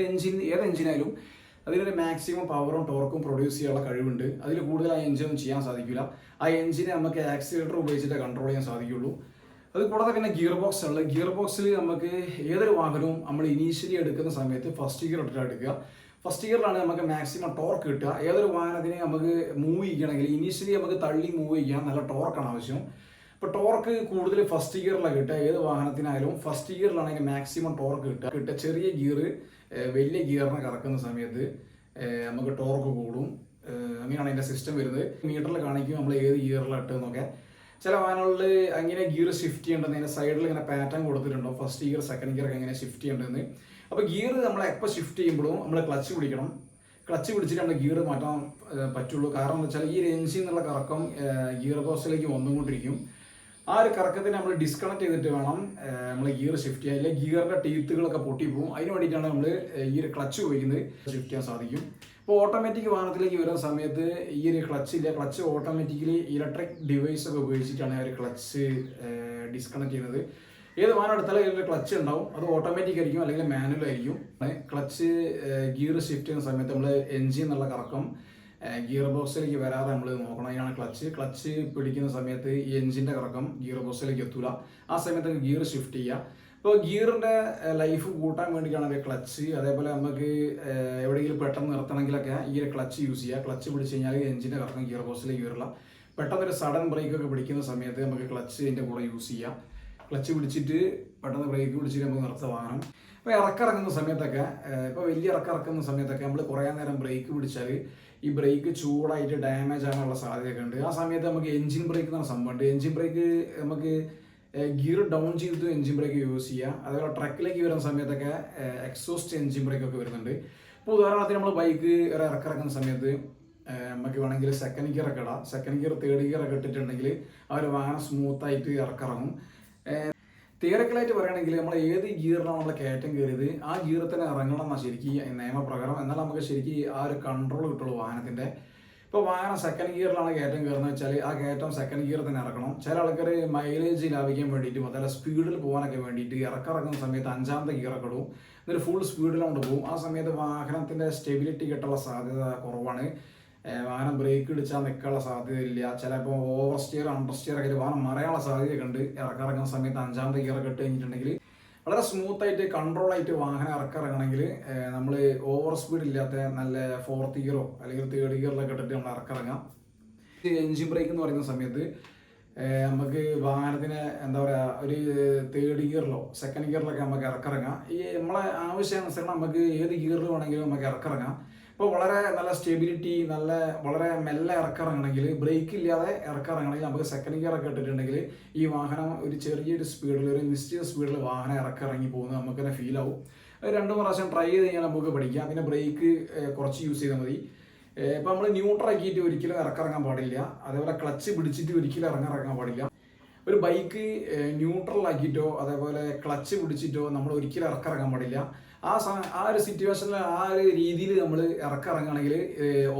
എഞ്ചിൻ ഏത് എഞ്ചിനായാലും അതിനൊരു മാക്സിമം പവറും ടോർക്കും പ്രൊഡ്യൂസ് ചെയ്യാനുള്ള കഴിവുണ്ട്. അതിൽ കൂടുതൽ ആ എഞ്ചിനൊന്നും ചെയ്യാൻ സാധിക്കില്ല. ആ എഞ്ചിനെ നമുക്ക് ആക്സിലേറ്റർ ഉപയോഗിച്ചിട്ട് കൺട്രോൾ ചെയ്യാൻ സാധിക്കുള്ളൂ. അത് കൂടാതെ പിന്നെ ഗിയർ ബോക്സ് ഉള്ളത്. ഗിയർ ബോക്സിൽ നമുക്ക് ഏതൊരു വാഹനവും നമ്മൾ ഇനീഷ്യലി എടുക്കുന്ന സമയത്ത് ഫസ്റ്റ് ഗിയർ ഇട്ടിട്ട് എടുക്കുക. ഫസ്റ്റ് ഗിയറിലാണ് നമുക്ക് മാക്സിമം ടോർക്ക് കിട്ടുക. ഏതൊരു വാഹനത്തിനെ നമുക്ക് മൂവ് ചെയ്യണമെങ്കിൽ ഇനീഷ്യലി നമുക്ക് തള്ളി മൂവ് ചെയ്യാൻ നല്ല ടോർക്കാണ് ആവശ്യം. ഇപ്പോൾ ടോർക്ക് കൂടുതൽ ഫസ്റ്റ് ഗിയറിലാണ് കിട്ടുക. ഏത് വാഹനത്തിനായാലും ഫസ്റ്റ് ഗിയറിലാണെങ്കിൽ മാക്സിമം ടോർക്ക് കിട്ടുക. ചെറിയ ഗിയർ വലിയ ഗിയറിനെ കറക്കുന്ന സമയത്ത് നമുക്ക് ടോർക്ക് കൂടും. അങ്ങനെയാണ് അതിൻ്റെ സിസ്റ്റം വരുന്നത്. മീറ്ററിൽ കാണിക്കും നമ്മൾ ഏത് ഗിയറിലാണ് ഇട്ടതെന്നൊക്കെ. ചില വാഹനങ്ങളിൽ അങ്ങനെ ഗിയർ ഷിഫ്റ്റ് ചെയ്യേണ്ടത് അതിൻ്റെ സൈഡിൽ ഇങ്ങനെ പാറ്റേൺ കൊടുത്തിട്ടുണ്ടോ, ഫസ്റ്റ് ഗിയർ സെക്കൻഡ് ഗിയർ ഒക്കെ എങ്ങനെ ഷിഫ്റ്റ് ചെയ്യേണ്ടതെന്ന്. അപ്പോൾ ഗിയർ നമ്മൾ എപ്പോൾ ഷിഫ്റ്റ് ചെയ്യുമ്പോഴും നമ്മൾ ക്ലച്ച് പിടിക്കണം. ക്ലച്ച് പിടിച്ചിട്ട് നമ്മൾ ഗിയർ മാറ്റാൻ പറ്റുള്ളൂ. കാരണം എന്താ വെച്ചാൽ ഈ ഒരു എഞ്ചിൻ എന്നുള്ള കറക്കം ഗിയർ ബോക്സിലേക്ക് വന്നുകൊണ്ടിരിക്കും. ആ ഒരു കറക്കത്തിന് നമ്മൾ ഡിസ്കണക്ട് ചെയ്തിട്ട് വേണം നമ്മൾ ഗിയർ ഷിഫ്റ്റ് ചെയ്യാൻ. അല്ലെങ്കിൽ ഗിയറിൻ്റെ ടീത്തുകളൊക്കെ പൊട്ടിപ്പോവും. അതിന് വേണ്ടിയിട്ടാണ് നമ്മൾ ഈ ഒരു ക്ലച്ച് ഉപയോഗിക്കുന്നത്. ഷിഫ്റ്റ് ചെയ്യാൻ സാധിക്കും. ഇപ്പോൾ ഓട്ടോമാറ്റിക് വാഹനത്തിലേക്ക് വരുന്ന സമയത്ത് ഈ ഒരു ക്ലച്ച് ഓട്ടോമാറ്റിക്കലി ഇലക്ട്രിക് ഡിവൈസ് ഒക്കെ ഉപയോഗിച്ചിട്ടാണ് ആ ഒരു ക്ലച്ച് ഡിസ്കണക്ട് ചെയ്യുന്നത്. ഏത് വാഹനം എടുത്താലും ഇതിൻ്റെ ക്ലച്ച് ഉണ്ടാവും. അത് ഓട്ടോമാറ്റിക് ആയിരിക്കും അല്ലെങ്കിൽ മാനുവൽ ആയിരിക്കും. ക്ലച്ച് ഗിയർ ഷിഫ്റ്റ് ചെയ്യുന്ന സമയത്ത് നമ്മൾ എഞ്ചിൻ എന്നുള്ള കറക്കം ഗിയർ ബോക്സിലേക്ക് വരാതെ നമ്മൾ നോക്കണം. അതിനാണ് ക്ലച്ച് പിടിക്കുന്ന സമയത്ത് ഈ എഞ്ചിൻ്റെ കറക്കം ഗിയർ ബോക്സിലേക്ക് എത്തൂല. ആ സമയത്ത് ഗിയർ ഷിഫ്റ്റ് ചെയ്യുക. ഇപ്പോൾ ഗിയറിൻ്റെ ലൈഫ് കൂട്ടാൻ വേണ്ടിയിട്ടാണ് ഒരു ക്ലച്ച്. അതേപോലെ നമുക്ക് എവിടെയെങ്കിലും പെട്ടെന്ന് നിർത്തണമെങ്കിലൊക്കെ ഈ ഒരു ക്ലച്ച് യൂസ് ചെയ്യുക. ക്ലച്ച് പിടിച്ച് കഴിഞ്ഞാൽ എഞ്ചിൻ്റെ കറക്കം ഗിയർ ബോക്സിലേക്ക് വരില്ല. പെട്ടെന്നൊരു സഡൻ ബ്രേക്കൊക്കെ പിടിക്കുന്ന സമയത്ത് നമുക്ക് ക്ലച്ചിൻ്റെ കൂടെ യൂസ് ചെയ്യാം. ക്ലച്ച് പിടിച്ചിട്ട് പെട്ടെന്ന് ബ്രേക്ക് പിടിച്ചിട്ട് നമുക്ക് നിർത്ത വാഹനം. ഇപ്പോൾ ഇറക്കിറങ്ങുന്ന സമയത്തൊക്കെ, ഇപ്പോൾ വലിയ ഇറക്കിറക്കുന്ന സമയത്തൊക്കെ നമ്മൾ കുറേ നേരം ബ്രേക്ക് പിടിച്ചാൽ ഈ ബ്രേക്ക് ചൂടായിട്ട് ഡാമേജ് ആകാനുള്ള സാധ്യതയൊക്കെ ഉണ്ട്. ആ സമയത്ത് നമുക്ക് എഞ്ചിൻ ബ്രേക്ക് എന്ന് പറഞ്ഞ സംഭവമുണ്ട്. എഞ്ചിൻ ബ്രേക്ക് നമുക്ക് ഗിയർ ഡൗൺ ചെയ്തിട്ട് എഞ്ചിൻ ബ്രേക്ക് യൂസ് ചെയ്യുക. അതേപോലെ ട്രക്കിലേക്ക് വരുന്ന സമയത്തൊക്കെ എക്സോസ്റ്റ് എഞ്ചിൻ ബ്രേക്ക് ഒക്കെ വരുന്നുണ്ട്. ഇപ്പോൾ ഉദാഹരണത്തിന് നമ്മൾ ബൈക്ക് ഒരു ഇറക്കിറക്കുന്ന സമയത്ത് നമുക്ക് വേണമെങ്കിൽ സെക്കൻഡ് ഗിയർ ഒക്കെ ഇടാം. സെക്കൻഡ് ഗിയർ തേർഡ് ഗിയർ ഒക്കെ ഇട്ടിട്ടുണ്ടെങ്കിൽ ആ ഒരു വാഹനം സ്മൂത്തായിട്ട് ഇറക്കിറങ്ങും. തിയറിക്കലായിട്ട് പറയുകയാണെങ്കിൽ നമ്മൾ ഏത് ഗിയറിലാണ് നമ്മൾ കയറ്റം കയറിയത് ആ ഗിയറിൽ തന്നെ ഇറങ്ങണം എന്നാണ് ശരിക്കും നിയമപ്രകാരം. എന്നാൽ നമുക്ക് ശരിക്കും ആ ഒരു കൺട്രോൾ കിട്ടുള്ളൂ വാഹനത്തിൻ്റെ. ഇപ്പോൾ വാഹനം സെക്കൻഡ് ഗിയറിലാണ് കയറ്റം കയറുന്നത് വെച്ചാൽ ആ കയറ്റം സെക്കൻഡ് ഗിയർ തന്നെ ഇറക്കണം. ചില ആൾക്കാർ മൈലേജ് ലാഭിക്കാൻ വേണ്ടിയിട്ടും അതല്ല സ്പീഡിൽ പോകാനൊക്കെ വേണ്ടിയിട്ട് ഇറക്കുന്ന സമയത്ത് അഞ്ചാമത്തെ ഗിയറൊക്കെ ഇടും. എന്നിട്ട് ഫുൾ സ്പീഡിലോട്ട് പോകും. ആ സമയത്ത് വാഹനത്തിൻ്റെ സ്റ്റെബിലിറ്റി കിട്ടാനുള്ള സാധ്യത കുറവാണ്. വാഹനം ബ്രേക്ക് ഇടിച്ചാൽ നിൽക്കാനുള്ള സാധ്യതയില്ല. ചിലപ്പോൾ ഓവർ സ്റ്റിയർ അണ്ടർ സ്റ്റിയർ ഒക്കെ വാഹനം മറയാനുള്ള സാധ്യതയൊക്കെ ഉണ്ട്. ഇറക്കുന്ന സമയത്ത് അഞ്ചാമത്തെ ഗിയറൊക്കെ ഇട്ട് കഴിഞ്ഞിട്ടുണ്ടെങ്കിൽ വളരെ സ്മൂത്തായിട്ട് കൺട്രോളായിട്ട് വാഹനം ഇറക്കണമെങ്കിൽ നമ്മൾ ഓവർ സ്പീഡ് ഇല്ലാത്ത നല്ല ഫോർത്ത് ഗിയറോ അല്ലെങ്കിൽ തേർഡ് ഗിയറിലൊക്കെ ഇട്ടിട്ട് നമ്മൾ ഇറക്കിറങ്ങാം. എഞ്ചിൻ ബ്രേക്ക് എന്ന് പറയുന്ന സമയത്ത് നമുക്ക് വാഹനത്തിന് എന്താ പറയുക ഒരു തേർഡ് ഗിയറിലോ സെക്കൻഡ് ഗിയറിലൊക്കെ നമുക്ക് ഇറക്കിറങ്ങാം. ഈ നമ്മളെ ആവശ്യാനുസരണം നമുക്ക് ഏത് ഗിയറിൽ വേണമെങ്കിലും നമുക്ക് ഇറക്കിറങ്ങാം. ഇപ്പോൾ വളരെ നല്ല സ്റ്റെബിലിറ്റി വളരെ മെല്ലെ ഇറക്കിറങ്ങണമെങ്കിൽ ബ്രേക്ക് ഇല്ലാതെ ഇറക്കിറങ്ങണമെങ്കിൽ നമുക്ക് സെക്കൻഡ് ഗിയർ ഒക്കെ ഇട്ടിട്ടുണ്ടെങ്കിൽ ഈ വാഹനം ഒരു ചെറിയൊരു സ്പീഡിൽ ഒരു നിശ്ചിത സ്പീഡിൽ വാഹനം ഇറക്കിറങ്ങി പോകുന്നത് നമുക്ക് തന്നെ ഫീൽ ആവും. അത് 2 പ്രാവശ്യം ട്രൈ ചെയ്ത് കഴിഞ്ഞാൽ നമുക്ക് പഠിക്കാം. പിന്നെ ബ്രേക്ക് കുറച്ച് യൂസ് ചെയ്താൽ മതി. ഇപ്പോൾ നമ്മൾ ന്യൂട്രാക്കിയിട്ട് ഒരിക്കലും ഇറക്കിറങ്ങാൻ പാടില്ല. അതേപോലെ ക്ലച്ച് പിടിച്ചിട്ട് ഒരിക്കലും ഇറങ്ങാൻ പാടില്ല. ഒരു ബൈക്ക് ന്യൂട്രലാക്കിയിട്ടോ അതേപോലെ ക്ലച്ച് പിടിച്ചിട്ടോ നമ്മൾ ഒരിക്കലും ഇറക്കിറങ്ങാൻ പാടില്ല. ആ ഒരു സിറ്റുവേഷനിൽ ആ ഒരു രീതിയിൽ നമ്മൾ ഇറക്കിറങ്ങുകയാണെങ്കിൽ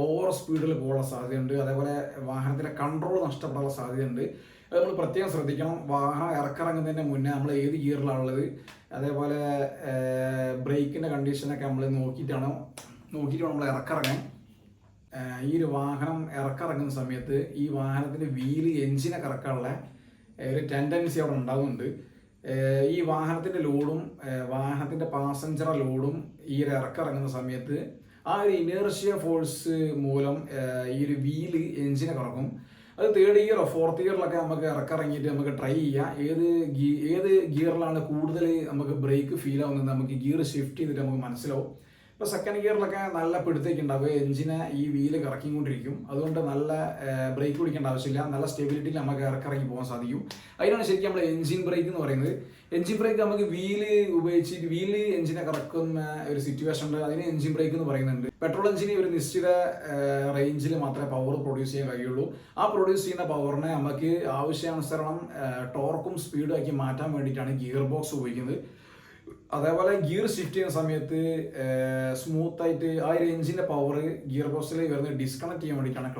ഓവർ സ്പീഡിൽ പോകാനുള്ള സാധ്യതയുണ്ട്. അതേപോലെ വാഹനത്തിൻ്റെ കൺട്രോൾ നഷ്ടപ്പെടാനുള്ള സാധ്യതയുണ്ട്. അത് നമ്മൾ പ്രത്യേകം ശ്രദ്ധിക്കണം. വാഹനം ഇറക്കിറങ്ങുന്നതിന് മുന്നേ നമ്മൾ ഏത് ഗിയറിലാണുള്ളത്, അതേപോലെ ബ്രേക്കിൻ്റെ കണ്ടീഷനൊക്കെ നമ്മൾ നോക്കിയിട്ട് നമ്മൾ ഇറക്കിറങ്ങാൻ. ഈ ഒരു വാഹനം ഇറക്കിറങ്ങുന്ന സമയത്ത് ഈ വാഹനത്തിൻ്റെ വീല് എഞ്ചിനെ കറക്കാനുള്ള ഒരു ടെൻഡൻസി അവിടെ ഉണ്ടാകുന്നുണ്ട്. ഈ വാഹനത്തിൻ്റെ ലോഡും വാഹനത്തിൻ്റെ പാസഞ്ചറ ലോഡും ഈ ഒരു ഇറക്കിറങ്ങുന്ന സമയത്ത് ആ ഒരു ഇനേർഷ്യ ഫോഴ്സ് മൂലം ഈ ഒരു വീല് എഞ്ചിനെ കറക്കും. അത് തേർഡ് ഗിയറോ ഫോർത്ത് ഗിയറിലൊക്കെ നമുക്ക് ഇറക്കിറങ്ങിയിട്ട് നമുക്ക് ട്രൈ ചെയ്യാം. ഏത് ഗിയറിലാണ് കൂടുതൽ നമുക്ക് ബ്രേക്ക് ഫീൽ ആവുന്നത് നമുക്ക് ഗിയർ ഷിഫ്റ്റ് ചെയ്തിട്ട് നമുക്ക് മനസ്സിലാവും. ഇപ്പോൾ സെക്കൻഡ് ഗിയറിലൊക്കെ നല്ല പിടുത്തേക്ക് ഉണ്ടാവുക, എഞ്ചിനെ ഈ വീല് കറക്കിക്കൊണ്ടിരിക്കും. അതുകൊണ്ട് നല്ല ബ്രേക്ക് പിടിക്കേണ്ട ആവശ്യമില്ല. നല്ല സ്റ്റെബിലിറ്റിയിൽ നമുക്ക് ഇറക്കിറങ്ങി പോകാൻ സാധിക്കും. അതിനാണ് ശരിക്കും നമ്മൾ എഞ്ചിൻ ബ്രേക്ക് എന്ന് പറയുന്നത്. എഞ്ചിൻ ബ്രേക്ക് നമുക്ക് വീല് എഞ്ചിനെ കറക്കുന്ന ഒരു സിറ്റുവേഷൻ ഉണ്ട്. അതിന് എഞ്ചിൻ ബ്രേക്ക് എന്ന് പറയുന്നുണ്ട്. പെട്രോൾ എഞ്ചിന് ഒരു നിശ്ചിത റേഞ്ചിൽ മാത്രമേ പവർ പ്രൊഡ്യൂസ് ചെയ്യാൻ കഴിയുള്ളൂ. ആ പ്രൊഡ്യൂസ് ചെയ്യുന്ന പവറിനെ നമുക്ക് ആവശ്യാനുസരണം ടോർക്കും സ്പീഡും ആക്കി മാറ്റാൻ വേണ്ടിയിട്ടാണ് ഗിയർ ബോക്സ് ഉപയോഗിക്കുന്നത്. അതേപോലെ ഗിയർ ഷിഫ്റ്റ് ചെയ്യുന്ന സമയത്ത് സ്മൂത്തായിട്ട് ആ ഒരു എഞ്ചിൻ്റെ പവർ ഗിയർ ബോക്സിലേക്ക് വരുന്നത് ഡിസ്കണക്ട് ചെയ്യാൻ വേണ്ടിയിട്ടാണ്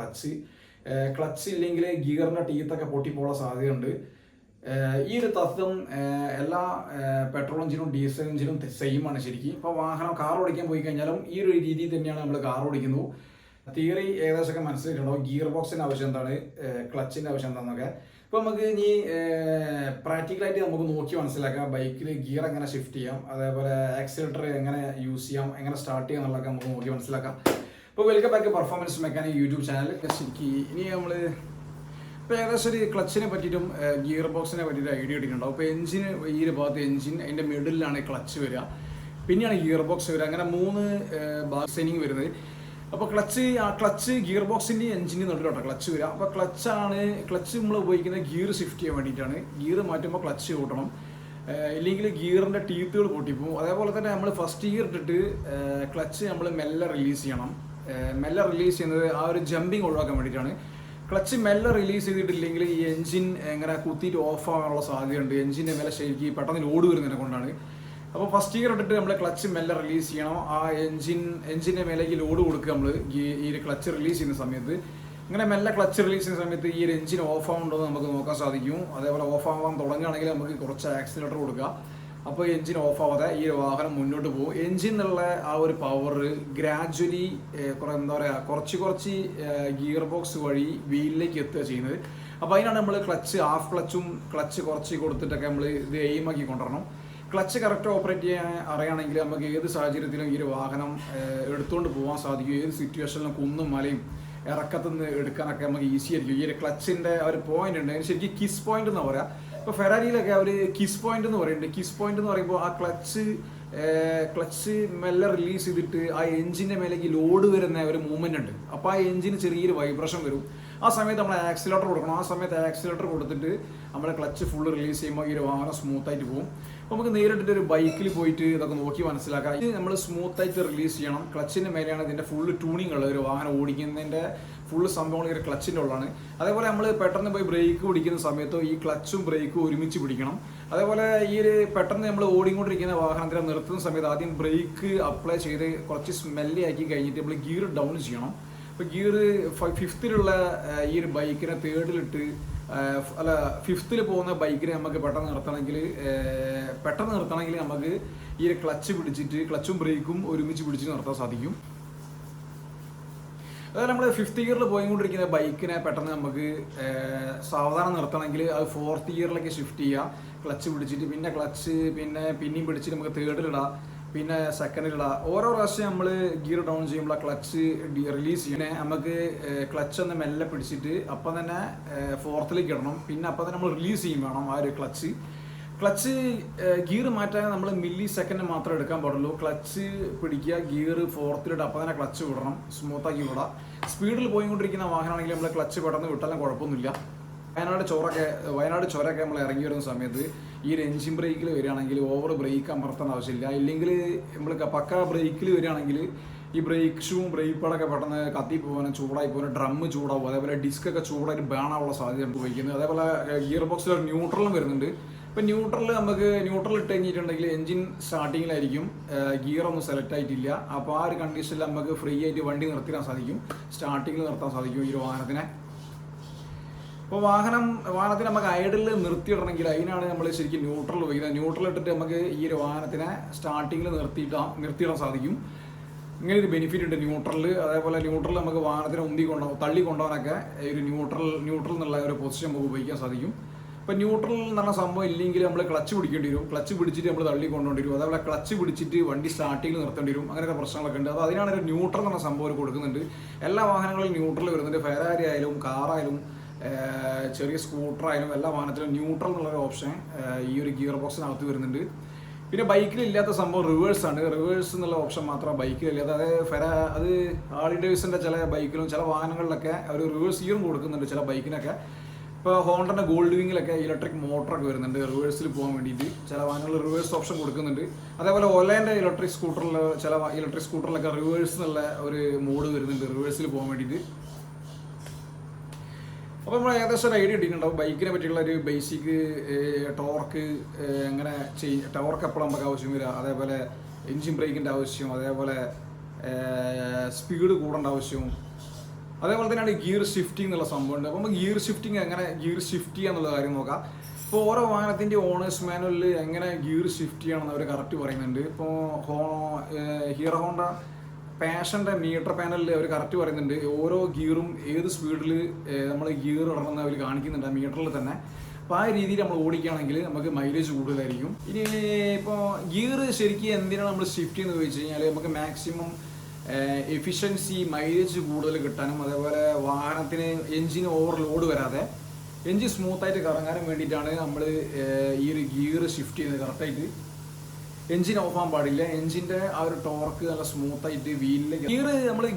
ക്ലച്ച് ഇല്ലെങ്കിൽ ഗിയറിൻ്റെ ടീത്തൊക്കെ പൊട്ടിപ്പോകാൻ സാധ്യതയുണ്ട്. ഈ ഒരു തത്വം എല്ലാ പെട്രോൾ എഞ്ചിനും ഡീസൽ എഞ്ചിനും സെയിം ആണ് ശരിക്കും. ഇപ്പോൾ വാഹനം കാർ ഓടിക്കാൻ പോയി കഴിഞ്ഞാലും ഈ ഒരു രീതിയിൽ തന്നെയാണ് നമ്മൾ കാർ ഓടിക്കുന്നത്. തിയറി ഏകദേശമൊക്കെ മനസ്സിലായിട്ടുണ്ടാവും. ഗിയർ ബോക്സിൻ്റെ ആവശ്യം എന്താണ്, ക്ലച്ചിൻ്റെ ആവശ്യം എന്താണെന്നൊക്കെ. ഇപ്പോൾ നമുക്ക് ഇനി പ്രാക്ടിക്കലായിട്ട് നമുക്ക് നോക്കി മനസ്സിലാക്കാം ബൈക്കിൽ ഗിയർ എങ്ങനെ ഷിഫ്റ്റ് ചെയ്യാം, അതേപോലെ ആക്സിലേറ്റർ എങ്ങനെ യൂസ് ചെയ്യാം, എങ്ങനെ സ്റ്റാർട്ട് ചെയ്യാം എന്നുള്ളതൊക്കെ നമുക്ക് നോക്കി മനസ്സിലാക്കാം. ഇപ്പോൾ welcome back performance mechanic YouTube channel. ശരിക്കും ഇനി നമ്മൾ ഇപ്പോൾ ഏകദേശം ഒരു ക്ലച്ചിനെ പറ്റിയിട്ടും ഗിയർ ബോക്സിനെ പറ്റിയിട്ട് ഐഡിയ കിട്ടിയിട്ടുണ്ടാവും. അപ്പോൾ എഞ്ചിന് ഈ ഒരു ഭാഗത്ത് എഞ്ചിൻ, അതിൻ്റെ മിഡിലാണ് ക്ലച്ച് വരിക, പിന്നെയാണ് ഗിയർ ബോക്സ് വരിക. അങ്ങനെ 3 ബാക്സൈനിങ് വരുന്നത്. അപ്പോൾ ക്ലച്ച് ഗിയർ ബോക്സിൻ്റെ എഞ്ചിൻ്റെ നടുവിലോട്ടോ ക്ലച്ച് വരിക. അപ്പോൾ ക്ലച്ച് നമ്മൾ ഉപയോഗിക്കുന്നത് ഗിയർ ഷിഫ്റ്റ് ചെയ്യാൻ വേണ്ടിയിട്ടാണ്. ഗിയർ മാറ്റുമ്പോൾ ക്ലച്ച് കൂട്ടണം, ഇല്ലെങ്കിൽ ഗിയറിൻ്റെ ടീത്തുകൾ പൊട്ടിപ്പോവും. അതേപോലെ തന്നെ നമ്മൾ ഫസ്റ്റ് ഗിയർ ഇട്ടിട്ട് ക്ലച്ച് നമ്മൾ മെല്ലെ റിലീസ് ചെയ്യണം. മെല്ലെ റിലീസ് ചെയ്യുന്നത് ആ ഒരു ജമ്പിങ് ഒഴിവാക്കാൻ വേണ്ടിയിട്ടാണ്. ക്ലച്ച് മെല്ലെ റിലീസ് ചെയ്തിട്ടില്ലെങ്കിൽ ഈ എഞ്ചിൻ എങ്ങനെ കുത്തിയിട്ട് ഓഫ് ആകാനുള്ള സാധ്യതയുണ്ട്. എഞ്ചിൻ്റെ മേലെ ശരിക്കും പെട്ടെന്ന് ലോഡ് വരുന്നതിനെ കൊണ്ടാണ്. അപ്പോൾ ഫസ്റ്റ് ഗിയർ ഇട്ടിട്ട് നമ്മൾ ക്ലച്ച് മെല്ലെ റിലീസ് ചെയ്യണം. ആ എഞ്ചിൻ്റെ മേലേക്ക് ലോഡ് കൊടുക്കുക നമ്മൾ ഈ ക്ലച്ച് റിലീസ് ചെയ്യുന്ന സമയത്ത്. ഇങ്ങനെ മെല്ലെ ക്ലച്ച് റിലീസ് ചെയ്യുന്ന സമയത്ത് ഈ ഒരു എഞ്ചിൻ ഓഫ് ആവുന്നുണ്ടോ എന്ന് നമുക്ക് നോക്കാൻ സാധിക്കും. അതേപോലെ ഓഫ് ആവാൻ തുടങ്ങുകയാണെങ്കിൽ നമുക്ക് കുറച്ച് ആക്സിലേറ്റർ കൊടുക്കുക. അപ്പോൾ എഞ്ചിൻ ഓഫ് ആവാതെ ഈ വാഹനം മുന്നോട്ട് പോകും. എഞ്ചിൻ എന്നുള്ള ആ ഒരു പവർ ഗ്രാജ്വലി എന്താ പറയുക കുറച്ച് ഗിയർ ബോക്സ് വഴി വീലിലേക്ക് എത്തുക ചെയ്യുന്നത്. അപ്പോൾ അതിനാണ് നമ്മൾ ഹാഫ് ക്ലച്ചും ക്ലച്ച് കുറച്ച് കൊടുത്തിട്ടൊക്കെ നമ്മൾ ഇത് എയിമാക്കി കൊണ്ടുവരണം. ക്ലച്ച് കറക്റ്റ് ഓപ്പറേറ്റ് ചെയ്യാൻ അറിയുകയാണെങ്കിൽ നമുക്ക് ഏത് സാഹചര്യത്തിലും ഈ ഒരു വാഹനം എടുത്തുകൊണ്ട് പോകാൻ സാധിക്കും. ഏത് സിറ്റുവേഷനിലും കുന്നും മലയും ഇറക്കത്തുനിന്ന് എടുക്കാനൊക്കെ നമുക്ക് ഈസി ആയിരിക്കും. ഈ ഒരു ക്ലച്ചിൻ്റെ ഒരു പോയിന്റ് ഉണ്ട്, അതിന് ശരിക്കും കിസ് പോയിന്റ് എന്ന് പറയാം. ഇപ്പോൾ ഫെറാരിയിലൊക്കെ ഒരു കിസ് പോയിന്റ് എന്ന് പറയുന്നുണ്ട്. കിസ് പോയിന്റ് എന്ന് പറയുമ്പോൾ ആ ക്ലച്ച് മെല്ലെ റിലീസ് ചെയ്തിട്ട് ആ എഞ്ചിൻ്റെ മേലേക്ക് ലോഡ് വരുന്ന ഒരു മൂവ്മെന്റ് ഉണ്ട്. അപ്പോൾ ആ എഞ്ചിന് ചെറിയൊരു വൈബ്രേഷൻ വരും. ആ സമയത്ത് നമ്മൾ ആക്സിലേറ്റർ കൊടുക്കണം. ആ സമയത്ത് ആക്സിലേറ്റർ കൊടുത്തിട്ട് നമ്മൾ ക്ലച്ച് ഫുള്ള് റിലീസ് ചെയ്യുമ്പോൾ ഈ ഒരു വാഹനം സ്മൂത്തായിട്ട് പോകും. അപ്പോൾ നമുക്ക് നേരിട്ടിട്ട് ഒരു ബൈക്കിൽ പോയിട്ട് ഇതൊക്കെ നോക്കി മനസ്സിലാക്കാം. ഇത് നമ്മൾ സ്മൂത്തായിട്ട് റിലീസ് ചെയ്യണം. ക്ലച്ചിൻ്റെ മേലെയാണ് ഇതിൻ്റെ ഫുള്ള് ട്യൂണിങ് ഉള്ളത്. ഒരു വാഹനം ഓടിക്കുന്നതിൻ്റെ ഫുള്ള് സംഭവങ്ങൾ ഈ ഒരു ക്ലച്ചിൻ്റെ ഉള്ളതാണ്. അതേപോലെ നമ്മൾ പെട്ടെന്ന് പോയി ബ്രേക്ക് പിടിക്കുന്ന സമയത്തോ ഈ ക്ലച്ചും ബ്രേക്കും ഒരുമിച്ച് പിടിക്കണം. അതേപോലെ ഈ ഒരു പെട്ടെന്ന് നമ്മൾ ഓടിക്കൊണ്ടിരിക്കുന്ന വാഹനത്തിനെ നിർത്തുന്ന സമയത്ത് ആദ്യം ബ്രേക്ക് അപ്ലൈ ചെയ്ത് കുറച്ച് സ്മെല്ലി ആക്കി കഴിഞ്ഞിട്ട് നമ്മൾ ഗിയർ ഡൗൺ ചെയ്യണം. ഇപ്പോൾ ഗിയർ 5th ഈ ഒരു ബൈക്കിനെ 3rd ഫിഫ്ത്തിൽ പോകുന്ന ബൈക്കിനെ നമുക്ക് പെട്ടെന്ന് നിർത്തണമെങ്കിൽ നമുക്ക് ഈ ഒരു ക്ലച്ച് പിടിച്ചിട്ട് ക്ലച്ചും ബ്രേക്കും ഒരുമിച്ച് പിടിച്ചിട്ട് നിർത്താൻ സാധിക്കും. അതായത് നമ്മൾ 5th ഗിയറിൽ പോയിക്കൊണ്ടിരിക്കുന്ന ബൈക്കിനെ പെട്ടെന്ന് നമുക്ക് സാവധാനം നിർത്തണമെങ്കിൽ അത് 4th ഗിയറിലേക്ക് ഷിഫ്റ്റ് ചെയ്യുക. ക്ലച്ച് പിടിച്ചിട്ട് പിന്നെയും പിടിച്ചിട്ട് നമുക്ക് 3rd പിന്നെ 2nd ഓരോ പ്രാവശ്യം നമ്മൾ ഗിയർ ഡൗൺ ചെയ്യുമ്പോൾ ക്ലച്ച് റിലീസ് ചെയ്യണേ. നമുക്ക് ക്ലച്ച് ഒന്ന് മെല്ലെ പിടിച്ചിട്ട് അപ്പം തന്നെ 4th ഇടണം. പിന്നെ അപ്പം തന്നെ നമ്മൾ റിലീസ് ചെയ്യും വേണം ആ ഒരു ക്ലച്ച് ഗിയർ മാറ്റാൻ നമ്മൾ മില്ലി സെക്കൻഡ് മാത്രമേ എടുക്കാൻ പാടുള്ളൂ. ക്ലച്ച് പിടിക്കുക, ഗിയർ 4th അപ്പം തന്നെ ക്ലച്ച് വിടണം, സ്മൂത്താക്കി വിടാം. സ്പീഡിൽ പോയിക്കൊണ്ടിരിക്കുന്ന വാഹനമാണെങ്കിൽ നമ്മൾ ക്ലച്ച് പെട്ടെന്ന് വിട്ടാലും കുഴപ്പമൊന്നുമില്ല. വയനാട് ചുരമൊക്കെ നമ്മൾ ഇറങ്ങി വരുന്ന സമയത്ത് ഈ ഒരു എഞ്ചിൻ ബ്രേക്കിൽ വരികയാണെങ്കിൽ ഓവർ ബ്രേക്ക് അമർത്താൻ ആവശ്യമില്ല. ഇല്ലെങ്കിൽ നമ്മൾ പക്ക ബ്രേക്കിൽ വരികയാണെങ്കിൽ ഈ ബ്രേക്ക് ഷൂവും ബ്രേക്ക് പാഡൊക്കെ പെട്ടെന്ന് കത്തി പോകാനും ചൂടായി പോകാനും ഡ്രമ്മ് ചൂടാവും. അതേപോലെ ഡിസ്കൊക്കെ ചൂടായിട്ട് ബേണാനുള്ള സാധ്യത നമുക്ക് ഉപയോഗിക്കുന്നത്. അതേപോലെ ഗിയർ ബോക്സിൽ ഒരു ന്യൂട്രലും വരുന്നുണ്ട്. ഇപ്പം ന്യൂട്രൽ ഇട്ട് കഴിഞ്ഞിട്ടുണ്ടെങ്കിൽ എഞ്ചിൻ സ്റ്റാർട്ടിങ്ങിലായിരിക്കും, ഗിയർ ഒന്നും സെലക്ട് ആയിട്ടില്ല. അപ്പോൾ ആ ഒരു കണ്ടീഷനിൽ നമുക്ക് ഫ്രീ ആയിട്ട് വണ്ടി നിർത്തിടാൻ സാധിക്കും, സ്റ്റാർട്ടിങ്ങിൽ നിർത്താൻ സാധിക്കും ഈ ഒരു വാഹനത്തിനെ. അപ്പോൾ വാഹനത്തിന് നമുക്ക് ഐഡിൽ നിർത്തിയിടണമെങ്കിൽ അതിനാണ് നമ്മൾ ശരിക്കും ന്യൂട്രൽ ഉപയോഗിക്കുന്നത്. ന്യൂട്രൽ ഇട്ടിട്ട് നമുക്ക് ഈ ഒരു വാഹനത്തിനെ സ്റ്റാർട്ടിങ്ങിൽ നിർത്തിയിടാൻ സാധിക്കും. ഇങ്ങനെ ഒരു ബെനിഫിറ്റ് ഉണ്ട് ന്യൂട്രലിൽ. അതേപോലെ ന്യൂട്രൽ നമുക്ക് വാഹനത്തിനെ തള്ളി കൊണ്ടുപോകാനൊക്കെ ഒരു ന്യൂട്രൽ എന്നുള്ള ഒരു പൊസിഷൻ നമുക്ക് ഉപയോഗിക്കാൻ സാധിക്കും. ഇപ്പോൾ ന്യൂട്രൽ എന്ന് പറഞ്ഞ സംഭവം ഇല്ലെങ്കിൽ നമ്മൾ ക്ലച്ച് പിടിക്കേണ്ടി വരും. ക്ലച്ച് പിടിച്ചിട്ട് നമ്മൾ തള്ളി കൊണ്ടുപോകേണ്ടി വരും. അതേപോലെ ക്ലച്ച് പിടിച്ചിട്ട് വണ്ടി സ്റ്റാർട്ടിങ്ങിൽ നിർത്തേണ്ടി വരും. അങ്ങനെയൊക്കെ പ്രശ്നങ്ങളൊക്കെ ഉണ്ട്. അപ്പോൾ അതിനാണ് ഒരു ന്യൂട്രൽ എന്ന സംഭവം കൊടുക്കുന്നുണ്ട്. എല്ലാ വാഹനങ്ങളിലും ന്യൂട്രൽ വരുന്നുണ്ട്. ഫെറാരി ആയാലും കാറായാലും ചെറിയ സ്കൂട്ടറായാലും എല്ലാ വാഹനത്തിലും ന്യൂട്രൽ എന്നുള്ളൊരു ഓപ്ഷൻ ഈ ഒരു ഗിയർ ബോക്സിനകത്ത് വരുന്നുണ്ട്. പിന്നെ ബൈക്കിലില്ലാത്ത സംഭവം റിവേഴ്സാണ്. റിവേഴ്സ് എന്നുള്ള ഓപ്ഷൻ മാത്രം ബൈക്കിലില്ലാത്ത. അത് ഹാർലി ഡേവിഡ്സന്റെ ചില ബൈക്കിലും ചില വാഹനങ്ങളിലൊക്കെ ഒരു റിവേഴ്സ് ഗിയറും കൊടുക്കുന്നുണ്ട് ചില ബൈക്കിനൊക്കെ. ഇപ്പോൾ ഹോണ്ടൻ്റെ ഗോൾഡ് വിങ്ങിലൊക്കെ ഇലക്ട്രിക് മോട്ടറൊക്കെ വരുന്നുണ്ട് റിവേഴ്സിൽ പോകാൻ വേണ്ടിയിട്ട്. ചില വാഹനങ്ങളിൽ റിവേഴ്സ് ഓപ്ഷൻ കൊടുക്കുന്നുണ്ട്. അതേപോലെ ഒലേൻ്റെ ഇലക്ട്രിക് സ്കൂട്ടറിലൊക്കെ റിവേഴ്സ് എന്നുള്ള ഒരു മോഡ് വരുന്നുണ്ട് റിവേഴ്സിൽ പോകാൻ വേണ്ടിയിട്ട്. അപ്പോൾ നമ്മൾ ഏകദേശം ഒരു ഐഡിയ കിട്ടിയിട്ടുണ്ടാവും ബൈക്കിനെ പറ്റിയുള്ള ഒരു ബേസിക് ടോർക്ക് ടോർക്ക് എപ്പോഴും നമുക്ക് ആവശ്യം വരിക, അതേപോലെ എൻജിൻ ബ്രേക്കിൻ്റെ ആവശ്യം, അതേപോലെ സ്പീഡ് കൂടേണ്ട ആവശ്യവും, അതേപോലെ തന്നെയാണ് ഗിയർ ഷിഫ്റ്റിംഗ് എന്നുള്ള സംഭവമുണ്ട്. അപ്പോൾ നമുക്ക് ഗിയർ ഷിഫ്റ്റിംഗ് എങ്ങനെ ഗിയർ ഷിഫ്റ്റ് ചെയ്യുക എന്നുള്ള കാര്യം നോക്കാം. ഇപ്പോൾ ഓരോ വാഹനത്തിൻ്റെ ഓണേഴ്സ് മാനുവലിൽ എങ്ങനെ ഗിയർ ഷിഫ്റ്റ് ചെയ്യണമെന്ന് അവർ കറക്റ്റ് പറയുന്നുണ്ട്. ഇപ്പോൾ ഹീറോ ഹോണ്ട പാഷൻ്റെ മീറ്റർ പാനലിൽ അവർ കറക്റ്റ് പറയുന്നുണ്ട് ഓരോ ഗിയറും ഏത് സ്പീഡിൽ നമ്മൾ ഗിയർ ഇടണമെന്ന് അവർ കാണിക്കുന്നുണ്ട് ആ മീറ്ററിൽ തന്നെ. അപ്പോൾ ആ രീതിയിൽ നമ്മൾ ഓടിക്കുകയാണെങ്കിൽ നമുക്ക് മൈലേജ് കൂടുതലായിരിക്കും. ഇനി ഇപ്പോൾ ഗിയർ ശരിക്കും എന്തിനാണ് നമ്മൾ ഷിഫ്റ്റ് ചെയ്യുന്നത് ചോദിച്ചു കഴിഞ്ഞാൽ നമുക്ക് മാക്സിമം എഫിഷ്യൻസി മൈലേജ് കൂടുതൽ കിട്ടാനും അതേപോലെ വാഹനത്തിന് എൻജിന് ഓവർലോഡ് വരാതെ എൻജിൻ സ്മൂത്തായിട്ട് കറങ്ങാനും വേണ്ടിയിട്ടാണ് നമ്മൾ ഈ ഒരു ഗിയർ ഷിഫ്റ്റ് ചെയ്യുന്നത്. കറക്റ്റായിട്ട് എൻജിൻ ഓഫ് ആകാൻ പാടില്ല. എൻജിൻ്റെ ആ ഒരു ടോർക്ക് നല്ല സ്മൂത്തായിട്ട് വീലിൽ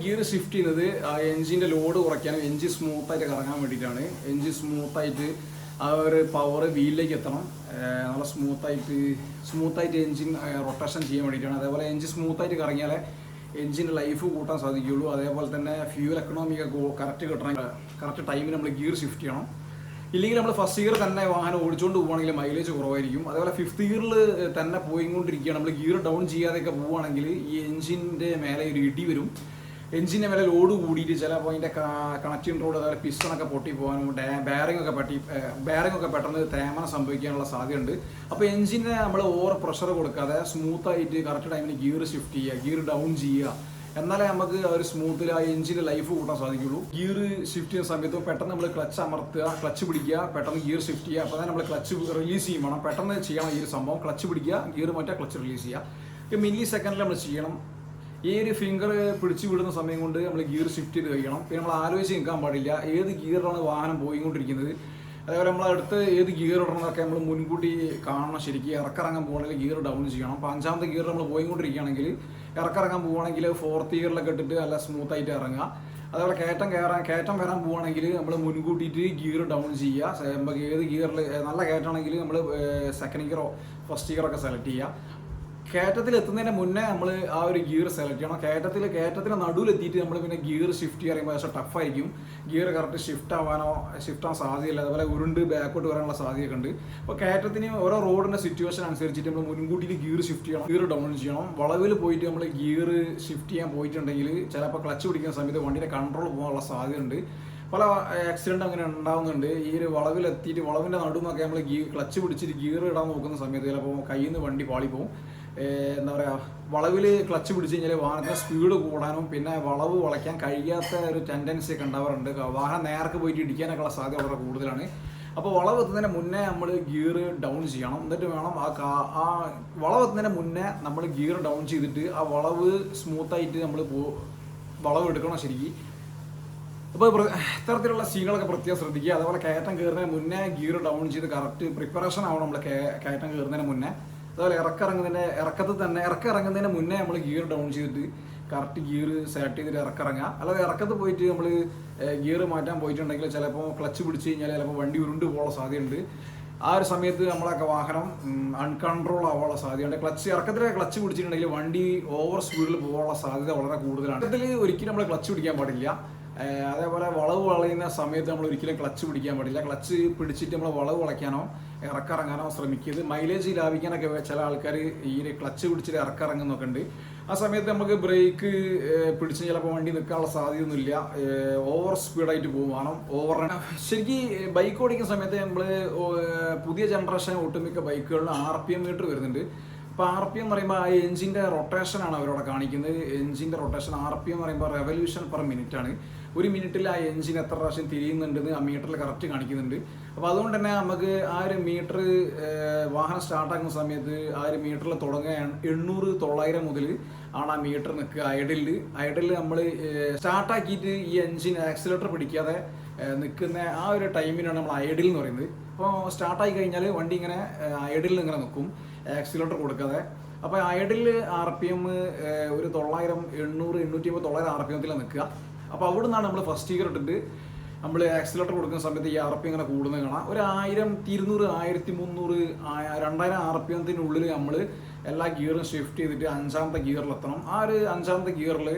ഗിയർ ഷിഫ്റ്റ് ചെയ്യുന്നത് ആ എൻജിൻ്റെ ലോഡ് കുറയ്ക്കാനും എൻജിൻ സ്മൂത്തായിട്ട് കറങ്ങാൻ വേണ്ടിയിട്ടാണ്. എൻജിൻ സ്മൂത്തായിട്ട് ആ ഒരു പവർ വീലിലേക്ക് എത്തണം. നല്ല സ്മൂത്തായിട്ട് എൻജിൻ റൊട്ടേഷൻ ചെയ്യാൻ വേണ്ടിയിട്ടാണ്. അതേപോലെ എൻജിൻ സ്മൂത്തായിട്ട് കറങ്ങിയാലേ എൻജിൻ്റെ ലൈഫ് കൂട്ടാൻ സാധിക്കുകയുള്ളൂ. അതേപോലെ തന്നെ ഫ്യൂൽ എക്കണോമിക്ക് കറക്റ്റ് കിട്ടണമെങ്കിൽ കറക്റ്റ് ടൈമിൽ നമ്മൾ ഗിയർ ഷിഫ്റ്റ് ചെയ്യണം. ഇല്ലെങ്കിൽ നമ്മൾ ഫസ്റ്റ് ഗിയർ തന്നെ വാഹനം ഓടിച്ചുകൊണ്ട് പോവുകയാണെങ്കിൽ മൈലേജ് കുറവായിരിക്കും. അതേപോലെ ഫിഫ്ത്ത് ഗിയറിൽ തന്നെ പോയിക്കൊണ്ടിരിക്കുകയാണ് നമ്മൾ ഗിയർ ഡൗൺ ചെയ്യാതെയൊക്കെ പോവുകയാണെങ്കിൽ ഈ എൻജിൻ്റെ മേലെ ഒരു ഇടി വരും. എൻജിൻ്റെ മേലെ ലോഡ് കൂടിയിട്ട് ചിലപ്പോൾ അതിൻ്റെ കണക്റ്റിംഗ് റോഡ് അതേപോലെ പിസ്റ്റണൊക്കെ പൊട്ടി പോകാനും ബെയറിംഗ് ഒക്കെ പെട്ടെന്ന് തേമനം സംഭവിക്കാനുള്ള സാധ്യതയുണ്ട്. അപ്പോൾ എൻജിനെ നമ്മൾ ഓവർ പ്രഷർ കൊടുക്കാതെ സ്മൂത്തായിട്ട് കറക്റ്റ് ടൈമിന് ഗിയർ ഷിഫ്റ്റ് ചെയ്യുക, ഗിയർ ഡൗൺ ചെയ്യുക. എന്നാലേ നമുക്ക് ആ ഒരു സ്മൂത്തിൽ ആ എൻജിൻ്റെ ലൈഫ് കൂട്ടാൻ സാധിക്കുള്ളൂ. ഗിയർ ഷിഫ്റ്റ് ചെയ്യുന്ന സമയത്ത് പെട്ടെന്ന് നമ്മൾ ക്ലച്ച് അമർത്തുക, ക്ലച്ച് പിടിക്കുക, പെട്ടെന്ന് ഗിയർ ഷിഫ്റ്റ് ചെയ്യുക. അപ്പോൾ തന്നെ നമ്മൾ ക്ലച്ച് റിലീസ് ചെയ്യും വേണം. പെട്ടെന്ന് ചെയ്യണം ഈ ഒരു സംഭവം. ക്ലച്ച് പിടിക്കുക, ഗിയർ മാറ്റുക, ക്ലച്ച് റിലീസ് ചെയ്യുക. മില്ലി സെക്കൻഡിൽ നമ്മൾ ചെയ്യണം. ഈ ഒരു ഫിംഗർ പിടിച്ചു വിടുന്ന സമയം കൊണ്ട് നമ്മൾ ഗിയർ ഷിഫ്റ്റ് ചെയ്ത് കഴിയണം. പിന്നെ നമ്മൾ ആലോചിച്ച് നിൽക്കാൻ പാടില്ല ഏത് ഗിയറിലാണ് വാഹനം പോയിക്കൊണ്ടിരിക്കുന്നത്. അതേപോലെ നമ്മളടുത്ത് ഏത് ഗിയർ ഇടണമെന്നൊക്കെ നമ്മൾ മുൻകൂട്ടി കാണണം. ശരിക്കും ഇറക്കിറങ്ങാൻ പോകണമെങ്കിൽ ഗിയർ ഡൗൺ ചെയ്യണം. അപ്പോൾ 5ാമത്തെ ഗിയർ നമ്മൾ പോയിക്കൊണ്ടിരിക്കുകയാണെങ്കിൽ ഇറക്കിറങ്ങാൻ പോവുകയാണെങ്കിൽ 4th ഗിയറിലൊക്കെ ഇട്ടിട്ട് നല്ല സ്മൂത്തായിട്ട് ഇറങ്ങുക. അതേപോലെ കയറ്റം വരാൻ പോവുകയാണെങ്കിൽ നമ്മൾ മുൻകൂട്ടിയിട്ട് ഗിയർ ഡൗൺ ചെയ്യുക. നമുക്ക് ഏത് ഗിയറിൽ നല്ല കയറ്റമാണെങ്കിൽ നമ്മൾ 2nd ഗിയറോ 1st ഗിയറൊക്കെ സെലക്ട് ചെയ്യുക. കയറ്റത്തിൽ എത്തുന്നതിന് മുന്നേ നമ്മൾ ആ ഒരു ഗിയർ സെലക്ട് ചെയ്യണം. കയറ്റത്തിന് നടുവിലെത്തിയിട്ട് നമ്മൾ പിന്നെ ഗിയർ ഷിഫ്റ്റ് ചെയ്യുമ്പോൾ പക്ഷേ ടഫായിരിക്കും. ഗിയർ കറക്റ്റ് ഷിഫ്റ്റ് ആവാൻ സാധ്യതയില്ല. അതുപോലെ ഉരുണ്ട് ബാക്കോട്ട് വരാനുള്ള സാധ്യതയൊക്കെ ഉണ്ട്. അപ്പോൾ കയറ്റത്തിന് ഓരോ റോഡിൻ്റെ സിറ്റുവേഷൻ അനുസരിച്ചിട്ട് നമ്മൾ മുൻകൂട്ടിയിട്ട് ഗിയർ ഷിഫ്റ്റ് ചെയ്യണം, ഗിയർ ഡൗൺ ചെയ്യണം. വളവിൽ പോയിട്ട് നമ്മൾ ഗിയർ ഷിഫ്റ്റ് ചെയ്യാൻ പോയിട്ടുണ്ടെങ്കിൽ ചിലപ്പോൾ ക്ലച്ച് പിടിക്കുന്ന സമയത്ത് വണ്ടിയുടെ കൺട്രോൾ പോകാനുള്ള സാധ്യതയുണ്ട്. പല ആക്സിഡൻറ്റ് അങ്ങനെ ഉണ്ടാകുന്നുണ്ട്. ഈ ഒരു വളവിലെത്തിയിട്ട് വളവിൻ്റെ നടുന്നൊക്കെ നമ്മൾ ക്ലച്ച് പിടിച്ചിട്ട് ഗിയർ ഇടാൻ നോക്കുന്ന സമയത്ത് ചിലപ്പോൾ കയ്യിൽ നിന്ന് വണ്ടി പാളിപ്പോവും. എന്താ പറയുക, വളവിൽ ക്ലച്ച് പിടിച്ച് കഴിഞ്ഞാൽ വാഹനത്തിന് സ്പീഡ് കൂടാനും പിന്നെ വളവ് വളയ്ക്കാൻ കഴിയാത്ത ഒരു ടെൻഡൻസി ഒക്കെ ഉണ്ടാവാറുണ്ട്. വാഹനം നേർക്ക് പോയിട്ട് ഇടിക്കാനൊക്കെയുള്ള സാധ്യത വളരെ കൂടുതലാണ്. അപ്പോൾ വളവ് എത്തുന്നതിന് മുന്നേ നമ്മൾ ഗിയർ ഡൗൺ ചെയ്യണം. എന്നിട്ട് വേണം ആ വളവ് എത്തുന്നതിന് മുന്നേ നമ്മൾ ഗിയർ ഡൗൺ ചെയ്തിട്ട് ആ വളവ് സ്മൂത്തായിട്ട് നമ്മൾ വളവ് എടുക്കണം ശരിക്കും. അപ്പോൾ ഇത്തരത്തിലുള്ള സീകളൊക്കെ പ്രത്യേകം ശ്രദ്ധിക്കുക. അതേപോലെ കയറ്റം കയറുന്നതിന് മുന്നേ ഗിയർ ഡൗൺ ചെയ്ത് കറക്റ്റ് പ്രിപ്പറേഷൻ ആവണം നമ്മൾ കയറ്റം കയറുന്നതിന് മുന്നേ. അതുപോലെ ഇറക്കിറങ്ങുന്നതിന് മുന്നേ നമ്മൾ ഗിയർ ഡൗൺ ചെയ്തിട്ട് കറക്റ്റ് ഗിയർ സെലക്ട് ചെയ്തിട്ട് ഇറക്കിറങ്ങുക. അല്ലാതെ ഇറക്കത്ത് പോയിട്ട് നമ്മൾ ഗിയർ മാറ്റാൻ പോയിട്ടുണ്ടെങ്കിൽ ചിലപ്പോൾ ക്ലച്ച് പിടിച്ച് കഴിഞ്ഞാൽ ചിലപ്പോൾ വണ്ടി ഉരുണ്ട് പോകാനുള്ള സാധ്യതയുണ്ട്. ആ ഒരു സമയത്ത് നമ്മളൊക്കെ വാഹനം അൺകൺട്രോൾ ആവാനുള്ള സാധ്യതയുണ്ട്. ക്ലച്ച് പിടിച്ചിട്ടുണ്ടെങ്കിൽ വണ്ടി ഓവർ സ്പീഡിൽ പോകാനുള്ള സാധ്യത വളരെ കൂടുതലാണ്. ഇതിൽ ഒരിക്കലും നമ്മൾ ക്ലച്ച് പിടിക്കാൻ പാടില്ല. അതേപോലെ വളവ് വളയുന്ന സമയത്ത് നമ്മൾ ഒരിക്കലും ക്ലച്ച് പിടിക്കാൻ പാടില്ല. ക്ലച്ച് പിടിച്ചിട്ട് നമ്മൾ വളവ് വളയ്ക്കാനോ ഇറക്കിറങ്ങാനോ ശ്രമിക്കരുത്. മൈലേജ് ലാഭിക്കാനൊക്കെ ചില ആൾക്കാർ ഈ ക്ലച്ച് പിടിച്ചിട്ട് ഇറക്കിറങ്ങുന്നൊക്കെ ഉണ്ട്. ആ സമയത്ത് നമുക്ക് ബ്രേക്ക് പിടിച്ച് ചിലപ്പോൾ വണ്ടി നിൽക്കാനുള്ള സാധ്യതയൊന്നുമില്ല. ഓവർ സ്പീഡായിട്ട് പോകാനും ശരിക്കും ബൈക്ക് ഓടിക്കുന്ന സമയത്ത് നമ്മൾ പുതിയ ജനറേഷൻ ഒട്ടുമിക്ക ബൈക്കുകളിൽ RPM മീറ്റർ വരുന്നുണ്ട്. അപ്പോൾ RPM എന്ന് പറയുമ്പോൾ ആ എൻജിൻ്റെ റൊട്ടേഷനാണ് അവരവിടെ കാണിക്കുന്നത്. എൻജിൻ്റെ റൊട്ടേഷൻ RPM എന്ന് പറയുമ്പോൾ റെവല്യൂഷൻ പെർ മിനിറ്റ് ആണ്. ഒരു മിനിറ്റിൽ ആ എൻജിൻ എത്ര പ്രാവശ്യം തിരിയുന്നുണ്ടെന്ന് ആ മീറ്ററിൽ കറക്റ്റ് കാണിക്കുന്നുണ്ട്. അപ്പോൾ അതുകൊണ്ട് തന്നെ നമുക്ക് ആ ഒരു മീറ്റർ വാഹനം സ്റ്റാർട്ടാക്കുന്ന സമയത്ത് ആ ഒരു മീറ്ററിൽ തുടങ്ങുക 800-900 മുതൽ ആണ് ആ മീറ്റർ നിൽക്കുക. ഐഡലിൽ നമ്മൾ സ്റ്റാർട്ടാക്കിയിട്ട് ഈ എൻജിൻ ആക്സിലേറ്റർ പിടിക്കാതെ നിൽക്കുന്ന ആ ഒരു ടൈമിനാണ് നമ്മൾ ഐഡിൽ എന്ന് പറയുന്നത്. അപ്പോൾ സ്റ്റാർട്ടായി കഴിഞ്ഞാൽ വണ്ടി ഇങ്ങനെ ഐഡിൽ ഇങ്ങനെ നിൽക്കും, ആക്സിലേറ്റർ കൊടുക്കാതെ. അപ്പോൾ ഐഡിൽ RPM ഒരു 900, 800, 850, 900 RPM നിൽക്കുക. അപ്പോൾ അവിടെ നിന്നാണ് നമ്മൾ ഫസ്റ്റ് ഗിയർ ഇട്ടിട്ട് നമ്മൾ ആക്സിലേറ്റർ കൊടുക്കുന്ന സമയത്ത് ഈ RPM ഇങ്ങനെ കൂടുന്നത് കാണാം. ഒരു 1200, 1300, 2000 RPM നമ്മൾ എല്ലാ ഗിയറും ഷിഫ്റ്റ് ചെയ്തിട്ട് 5ാമത്തെ ഗിയറിലെത്തണം. ആ ഒരു 5ാമത്തെ ഗിയറിൽ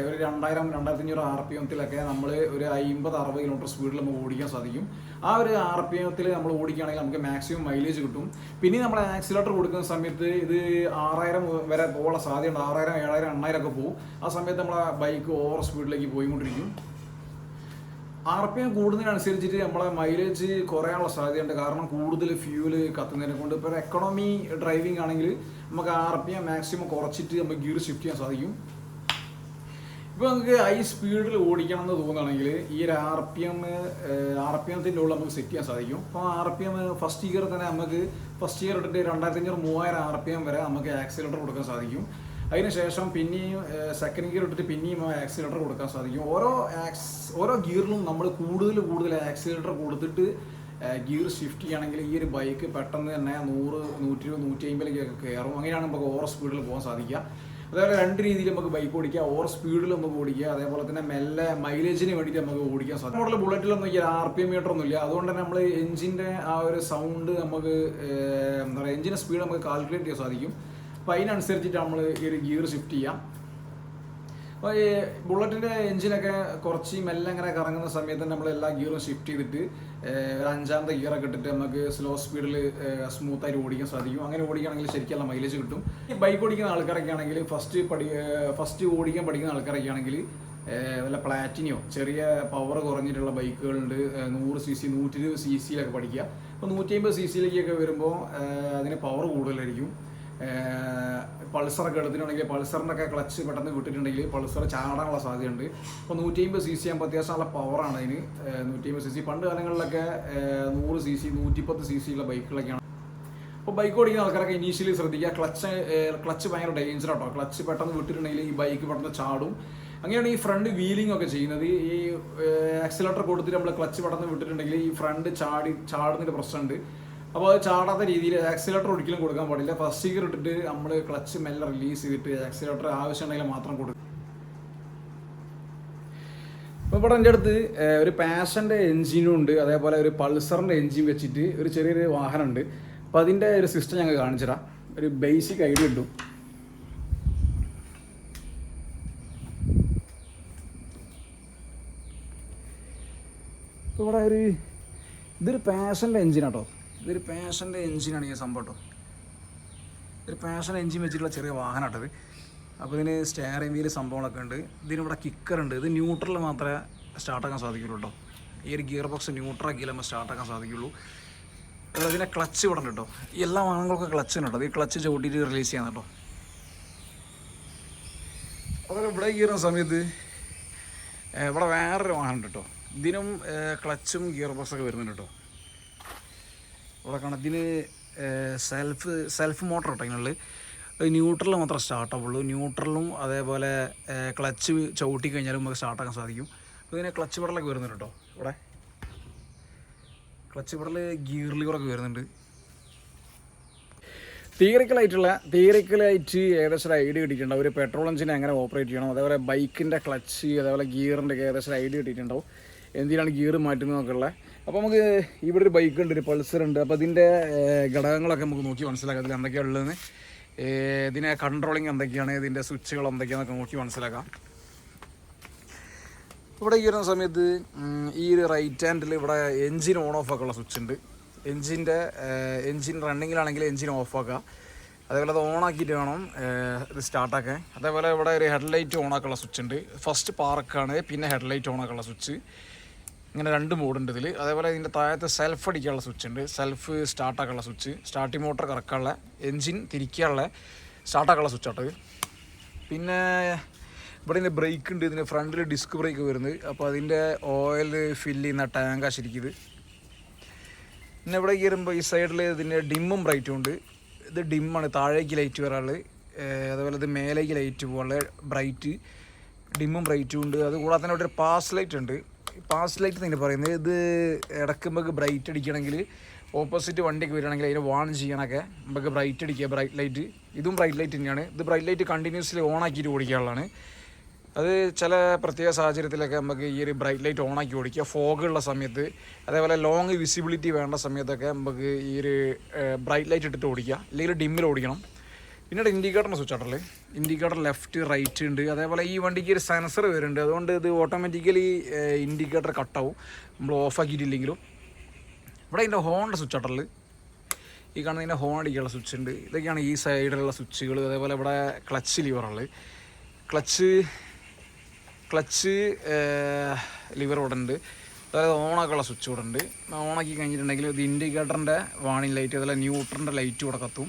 ഒരു 2000-2500 RPM നമ്മൾ ഒരു 50-60 കിലോമീറ്റർ സ്പീഡിൽ നമുക്ക് ഓടിക്കാൻ സാധിക്കും. ആ ഒരു RPM നമ്മൾ ഓടിക്കുകയാണെങ്കിൽ നമുക്ക് മാക്സിമം മൈലേജ് കിട്ടും. പിന്നെ നമ്മൾ ആക്സിലേറ്റർ കൊടുക്കുന്ന സമയത്ത് ഇത് 6000 വരെ പോകാനുള്ള സാധ്യതയുണ്ട്. 6000, 7000, 8000 ഒക്കെ പോകും. ആ സമയത്ത് നമ്മളെ ബൈക്ക് ഓവർ സ്പീഡിലേക്ക് പോയിക്കൊണ്ടിരിക്കും. RPM കൂടുന്നതിനനുസരിച്ചിട്ട് നമ്മളെ മൈലേജ് കുറയാനുള്ള സാധ്യതയുണ്ട്. കാരണം കൂടുതൽ ഫ്യൂല് കത്തുന്നതിനെ കൊണ്ട് ഇപ്പോൾ എക്കണോമി ഡ്രൈവിംഗ് ആണെങ്കിൽ നമുക്ക് RPM മാക്സിമം കുറച്ചിട്ട് നമുക്ക് ഗിയർ ഷിഫ്റ്റ് ചെയ്യാൻ സാധിക്കും. ഇപ്പോൾ നമുക്ക് ഹൈ സ്പീഡിൽ ഓടിക്കണം എന്ന് തോന്നുകയാണെങ്കിൽ ഈ ഒരു RPMത്തിൻ്റെ ഉള്ളിൽ നമുക്ക് സെറ്റ് ചെയ്യാൻ സാധിക്കും. അപ്പോൾ RPM ഫസ്റ്റ് ഇയർ തന്നെ നമുക്ക് ഫസ്റ്റ് ഇയർ ഇട്ടിട്ട് 2500-3000 RPM വരെ നമുക്ക് ആക്സിലേറ്റർ കൊടുക്കാൻ സാധിക്കും. അതിനുശേഷം പിന്നെയും സെക്കൻഡ് ഗിയർ ഇട്ടിട്ട് പിന്നെയും ആക്സിലേറ്റർ കൊടുക്കാൻ സാധിക്കും. ഓരോ ഗിയറിലും നമ്മൾ കൂടുതൽ ആക്സിലേറ്റർ കൊടുത്തിട്ട് ഗിയർ ഷിഫ്റ്റ് ചെയ്യുകയാണെങ്കിൽ ഈ ഒരു ബൈക്ക് പെട്ടെന്ന് തന്നെ 100, 120, 150 കയറും. അങ്ങനെയാണ് നമുക്ക് ഓവർ സ്പീഡിൽ പോകാൻ സാധിക്കുക. അതേപോലെ രണ്ട് രീതിയിൽ നമുക്ക് ബൈക്ക് ഓടിക്കുക. ഓവർ സ്പീഡിൽ നമുക്ക് ഓടിക്കുക, അതേപോലെ തന്നെ മെല്ലെ മൈലേജിന് വേണ്ടിയിട്ട് നമുക്ക് ഓടിക്കാൻ സാധിക്കും. മോഡൽ ബുള്ളറ്റിലൊന്നും ഈ RPM മീറ്റർ ഒന്നുമില്ല. അതുകൊണ്ട് തന്നെ നമ്മൾ എഞ്ചിൻ്റെ ആ ഒരു സൗണ്ട് നമുക്ക് എന്താ പറയുക, എഞ്ചിൻ്റെ സ്പീഡ് നമുക്ക് കാൽക്കുലേറ്റ് ചെയ്യാൻ സാധിക്കും. അപ്പോൾ അതിനനുസരിച്ചിട്ട് നമ്മൾ ഈ ഒരു ഗിയർ ഷിഫ്റ്റ് ചെയ്യാം. അപ്പോൾ ഈ ബുള്ളറ്റിൻ്റെ എഞ്ചിനൊക്കെ കുറച്ച് മെല്ലെ അങ്ങനെ കറങ്ങുന്ന സമയത്ത് നമ്മൾ എല്ലാ ഗിയറും ഷിഫ്റ്റ് ചെയ്തിട്ട് ഒരു 5ാമത്തെ ഗിയറൊക്കെ ഇട്ടിട്ട് നമുക്ക് സ്ലോ സ്പീഡിൽ സ്മൂത്തായിട്ട് ഓടിക്കാൻ സാധിക്കും. അങ്ങനെ ഓടിക്കുകയാണെങ്കിൽ ശരിക്കുള്ള മൈലേജ് കിട്ടും. ഈ ബൈക്ക് ഓടിക്കുന്ന ആൾക്കാരൊക്കെ ആണെങ്കിൽ ഫസ്റ്റ് ഓടിക്കാൻ പഠിക്കുന്ന ആൾക്കാരൊക്കെ ആണെങ്കിൽ വല്ല പ്ലാറ്റിനിയോ ചെറിയ പവർ കുറഞ്ഞിട്ടുള്ള ബൈക്കുകളുണ്ട്. 100cc 120cc പഠിക്കുക. അപ്പോൾ 150cc വരുമ്പോൾ അതിന് പവർ കൂടുതലായിരിക്കും. പൾസറൊക്കെ എടുത്തിട്ടുണ്ടെങ്കിൽ പൾസറിൻ്റെ ക്ലച്ച് പെട്ടെന്ന് വിട്ടിട്ടുണ്ടെങ്കിൽ പൾസർ ചാടാനുള്ള സാധ്യതയുണ്ട്. അപ്പോൾ 150cc ആകുമ്പോൾ അത്യാവശ്യം നല്ല പവറാണ് അതിന്. 150cc പണ്ട് കാലങ്ങളിലൊക്കെ 100cc 110cc ഉള്ള ബൈക്കുകളൊക്കെയാണ്. അപ്പോൾ ബൈക്ക് ഓടിക്കുന്ന ആൾക്കാരൊക്കെ ഇനീഷ്യലി ശ്രദ്ധിക്കുക, ക്ലച്ച് ഭയങ്കര ഡേഞ്ചർ ആട്ടോ. ക്ലച്ച് പെട്ടെന്ന് വിട്ടിട്ടുണ്ടെങ്കിൽ ഈ ബൈക്ക് പെട്ടെന്ന് ചാടും. അങ്ങനെയാണ് ഈ ഫ്രണ്ട് വീലിംഗ് ഒക്കെ ചെയ്യുന്നത്. ഈ ആക്സിലേറ്റർ കൊടുത്തിട്ട് നമ്മൾ ക്ലച്ച് പെട്ടെന്ന് വിട്ടിട്ടുണ്ടെങ്കിൽ ഈ ഫ്രണ്ട് ചാടുന്നതിൻ്റെ പ്രശ്നമുണ്ട്. അപ്പോൾ അത് ചാടാത്ത രീതിയിൽ ആക്സിലേറ്റർ ഒരിക്കലും കൊടുക്കാൻ പാടില്ല. ഫസ്റ്റ് ഗിയർ ഇട്ടിട്ട് നമ്മൾ ക്ലച്ച് മെല്ലെ റിലീസ് ചെയ്തിട്ട് ആക്സിലേറ്റർ ആവശ്യമുണ്ടെങ്കിൽ മാത്രം കൊടുക്കും. അപ്പോൾ ഇവിടെ എൻ്റെ അടുത്ത് ഒരു പാഷൻ്റെ എൻജിനും ഉണ്ട്, അതേപോലെ ഒരു പൾസറിൻ്റെ എൻജിൻ വെച്ചിട്ട് ഒരു ചെറിയൊരു വാഹനമുണ്ട്. അപ്പോൾ അതിൻ്റെ ഒരു സിസ്റ്റം ഞങ്ങൾ കാണിച്ചു തരാം, ഒരു ബേസിക് ഐഡിയ കിട്ടും. ഇപ്പോൾ ഇവിടെ ഇതൊരു പാഷൻ്റെ എൻജിനാട്ടോ. ഇതൊരു പാഷൻ്റെ എൻജിനാണ് ഈ സംഭവം കേട്ടോ. ഒരു പാഷൻ എൻജിൻ വെച്ചിട്ടുള്ള ചെറിയ വാഹനം കേട്ടത്. അപ്പോൾ ഇതിന് സ്റ്റെയറിംഗ് വീല് സംഭവങ്ങളൊക്കെ ഉണ്ട്. ഇതിനിവിടെ കിക്കറുണ്ട്. ഇത് ന്യൂട്രലിൽ മാത്രമേ സ്റ്റാർട്ടാക്കാൻ സാധിക്കുള്ളൂ കേട്ടോ. ഈ ഒരു ഗിയർ ബോക്സ് ന്യൂട്രലാക്കിയാൽ നമ്മൾ സ്റ്റാർട്ടാക്കാൻ സാധിക്കുള്ളൂ. അതിൻ്റെ ക്ലച്ച് ഇവിടെ ഉണ്ട് കേട്ടോ. ഈ എല്ലാ വാഹനങ്ങൾക്കും ക്ലച്ച് ഉണ്ട് കേട്ടോ. ഈ ക്ലച്ച് ചവിട്ടിയിട്ട് റിലീസ് ചെയ്യാൻ കേട്ടോ. അതുപോലെ ഇവിടെ കയറുന്ന സമയത്ത് ഇവിടെ വേറൊരു വാഹനം ഉണ്ട് കേട്ടോ. ഇതിനും ക്ലച്ചും ഗിയർ ബോക്സൊക്കെ വരുന്നുണ്ട് കേട്ടോ. ഇവിടെ കാണാം, ഇതിന് സെൽഫ് മോട്ടർ കേട്ടോ. ഇതിനുള്ളിൽ ന്യൂട്രലിൽ മാത്രം സ്റ്റാർട്ടാവുള്ളൂ. ന്യൂട്രലും അതേപോലെ ക്ലച്ച് ചവിട്ടി കഴിഞ്ഞാലും നമുക്ക് സ്റ്റാർട്ടാക്കാൻ സാധിക്കും. അപ്പോൾ ഇതിന് ക്ലച്ച് പെടലൊക്കെ വരുന്നുണ്ട് കേട്ടോ. ഇവിടെ ക്ലച്ച് പെടൽ ഗിയർ ലിവറൊക്കെ വരുന്നുണ്ട്. തിയറിക്കലായിട്ട് ഏകദേശം ഒരു ഐഡിയ കിട്ടിയിട്ടുണ്ടാവും ഒരു പെട്രോൾ എഞ്ചിനെ എങ്ങനെ ഓപ്പറേറ്റ് ചെയ്യണം. അതേപോലെ ബൈക്കിൻ്റെ ക്ലച്ച്, അതേപോലെ ഗിയറിൻ്റെ ഏകദേശം ഒരു ഐഡിയ കിട്ടിയിട്ടുണ്ടാവും എന്തിനാണ് ഗിയർ മാറ്റുന്നതൊക്കെ ഉള്ളത്. അപ്പോൾ നമുക്ക് ഇവിടെ ഒരു ബൈക്ക് ഉണ്ട്, ഒരു പൾസർ ഉണ്ട്. അപ്പോൾ അതിൻ്റെ ഘടകങ്ങളൊക്കെ നമുക്ക് നോക്കി മനസ്സിലാക്കാം, അതിൽ എന്തൊക്കെയാണ് ഉള്ളതെന്ന്. ഇതിനെ കൺട്രോളിങ് എന്തൊക്കെയാണ്, ഇതിൻ്റെ സ്വിച്ചുകൾ എന്തൊക്കെയാണെന്നൊക്കെ നോക്കി മനസ്സിലാക്കാം. ഇവിടെ ഈ വരുന്ന സമയത്ത് ഈ ഒരു റൈറ്റ് ഹാൻഡിൽ ഇവിടെ എൻജിൻ ഓൺ ഓഫ് ആക്കാനുള്ള സ്വിച്ച് ഉണ്ട്. എൻജിൻ റണ്ണിങ്ങിലാണെങ്കിൽ എൻജിൻ ഓഫ് ആക്കുക. അതേപോലെ അത് ഓണാക്കിയിട്ട് വേണം ഇത് സ്റ്റാർട്ടാക്കാൻ. അതേപോലെ ഇവിടെ ഒരു ഹെഡ്ലൈറ്റ് ഓണാക്കാനുള്ള സ്വിച്ച് ഉണ്ട്. ഫസ്റ്റ് പാർക്കാണ്, പിന്നെ ഹെഡ്ലൈറ്റ് ഓണാക്കാനുള്ള സ്വിച്ച്. ഇങ്ങനെ 2 മോഡുണ്ട് ഇതിൽ. അതേപോലെ ഇതിൻ്റെ താഴത്തെ സെൽഫ് അടിക്കാനുള്ള സ്വിച്ച് ഉണ്ട്, സെൽഫ് സ്റ്റാർട്ടാക്കാനുള്ള സ്വിച്ച്, സ്റ്റാർട്ടിംഗ് മോട്ടർ കറക്കാനുള്ള, എൻജിൻ തിരിക്കാനുള്ള, സ്റ്റാർട്ടാക്കാനുള്ള സ്വിച്ച് ആട്ടത്. പിന്നെ ഇവിടെ ഇതിൻ്റെ ബ്രേക്ക് ഉണ്ട്. ഇതിൻ്റെ ഫ്രണ്ടിൽ ഡിസ്ക് ബ്രേക്ക് വരുന്നത്. അപ്പോൾ അതിൻ്റെ ഓയിൽ ഫില്ല് ചെയ്യുന്ന ടാങ്കാ ശരിക്കും ഇത്. പിന്നെ ഇവിടെ കയറുമ്പോൾ ഈ സൈഡിൽ ഇതിൻ്റെ ഡിമ്മും ബ്രൈറ്റും ഉണ്ട്. ഇത് ഡിമ്മാണ്, താഴേക്ക് ലൈറ്റ് വരാനുള്ളത്. അതുപോലെ ഇത് മേലേക്ക് ലൈറ്റ് പോകാനുള്ള ബ്രൈറ്റ്, ഡിമ്മും ബ്രൈറ്റും ഉണ്ട്. അതുകൂടാതെ തന്നെ ഇവിടെ ഒരു പാസ് ലൈറ്റ് ഉണ്ട്. പാസ് ലൈറ്റ് തന്നെ പറയുന്നത്. ഇത് ഇടയ്ക്കുമ്പോൾ ബ്രൈറ്റ് അടിക്കണമെങ്കിൽ ഓപ്പോസിറ്റ് വണ്ടിയൊക്കെ വരികയാണെങ്കിൽ അതിനെ വാൺ ചെയ്യാനൊക്കെ നമുക്ക് ബ്രൈറ്റ് അടിക്കുക, ബ്രൈറ്റ് ലൈറ്റ്. ഇതും ബ്രൈറ്റ് ലൈറ്റ് തന്നെയാണ്. ഇത് ബ്രൈറ്റ് ലൈറ്റ് കണ്ടിന്യൂസ്ലി ഓണാക്കിയിട്ട് ഓടിക്കാനുള്ളതാണ്. അത് ചില പ്രത്യേക സാഹചര്യത്തിലൊക്കെ നമുക്ക് ഈ ഒരു ബ്രൈറ്റ് ലൈറ്റ് ഓണാക്കി ഓടിക്കുക, ഫോഗുള്ള സമയത്ത്. അതേപോലെ ലോങ് വിസിബിലിറ്റി വേണ്ട സമയത്തൊക്കെ നമുക്ക് ഈ ഒരു ബ്രൈറ്റ് ലൈറ്റ് ഇട്ടിട്ട് ഓടിക്കുക, അല്ലെങ്കിൽ ഡിമ്മിൽ ഓടിക്കണം. പിന്നീട് ഇൻഡിക്കേറ്ററിൻ്റെ സ്വിച്ച് ആട്ടല്ലേ, ഇൻഡിക്കേറ്റർ ലെഫ്റ്റ് റൈറ്റ് ഉണ്ട്. അതേപോലെ ഈ വണ്ടിക്ക് ഒരു സെൻസർ വരുന്നുണ്ട്. അതുകൊണ്ട് ഇത് ഓട്ടോമാറ്റിക്കലി ഇൻഡിക്കേറ്റർ കട്ടാവും നമ്മൾ ഓഫാക്കിയിട്ടില്ലെങ്കിലും. ഇവിടെ ഇതിൻ്റെ ഹോണിൻ്റെ സ്വിച്ച് ആട്ടറിൽ ഈ കാണുന്നതിൻ്റെ ഹോൺ അടിക്കാനുള്ള സ്വിച്ച് ഉണ്ട്. ഇതൊക്കെയാണ് ഈ സൈഡിലുള്ള സ്വിച്ചുകൾ. അതേപോലെ ഇവിടെ ക്ലച്ച് ലിവറുള്ളത്, ക്ലച്ച് ലിവർ ഇവിടെ ഉണ്ട്. അതായത് ഓണാക്കുള്ള സ്വിച്ച് കൂടെ ഉണ്ട്. ഓണാക്കി കഴിഞ്ഞിട്ടുണ്ടെങ്കിൽ ഇത് ഇൻഡിക്കേറ്ററിൻ്റെ വാണിംഗ് ലൈറ്റ്, അതുപോലെ ന്യൂട്രലിൻ്റെ ലൈറ്റ് കൂടെ കത്തും.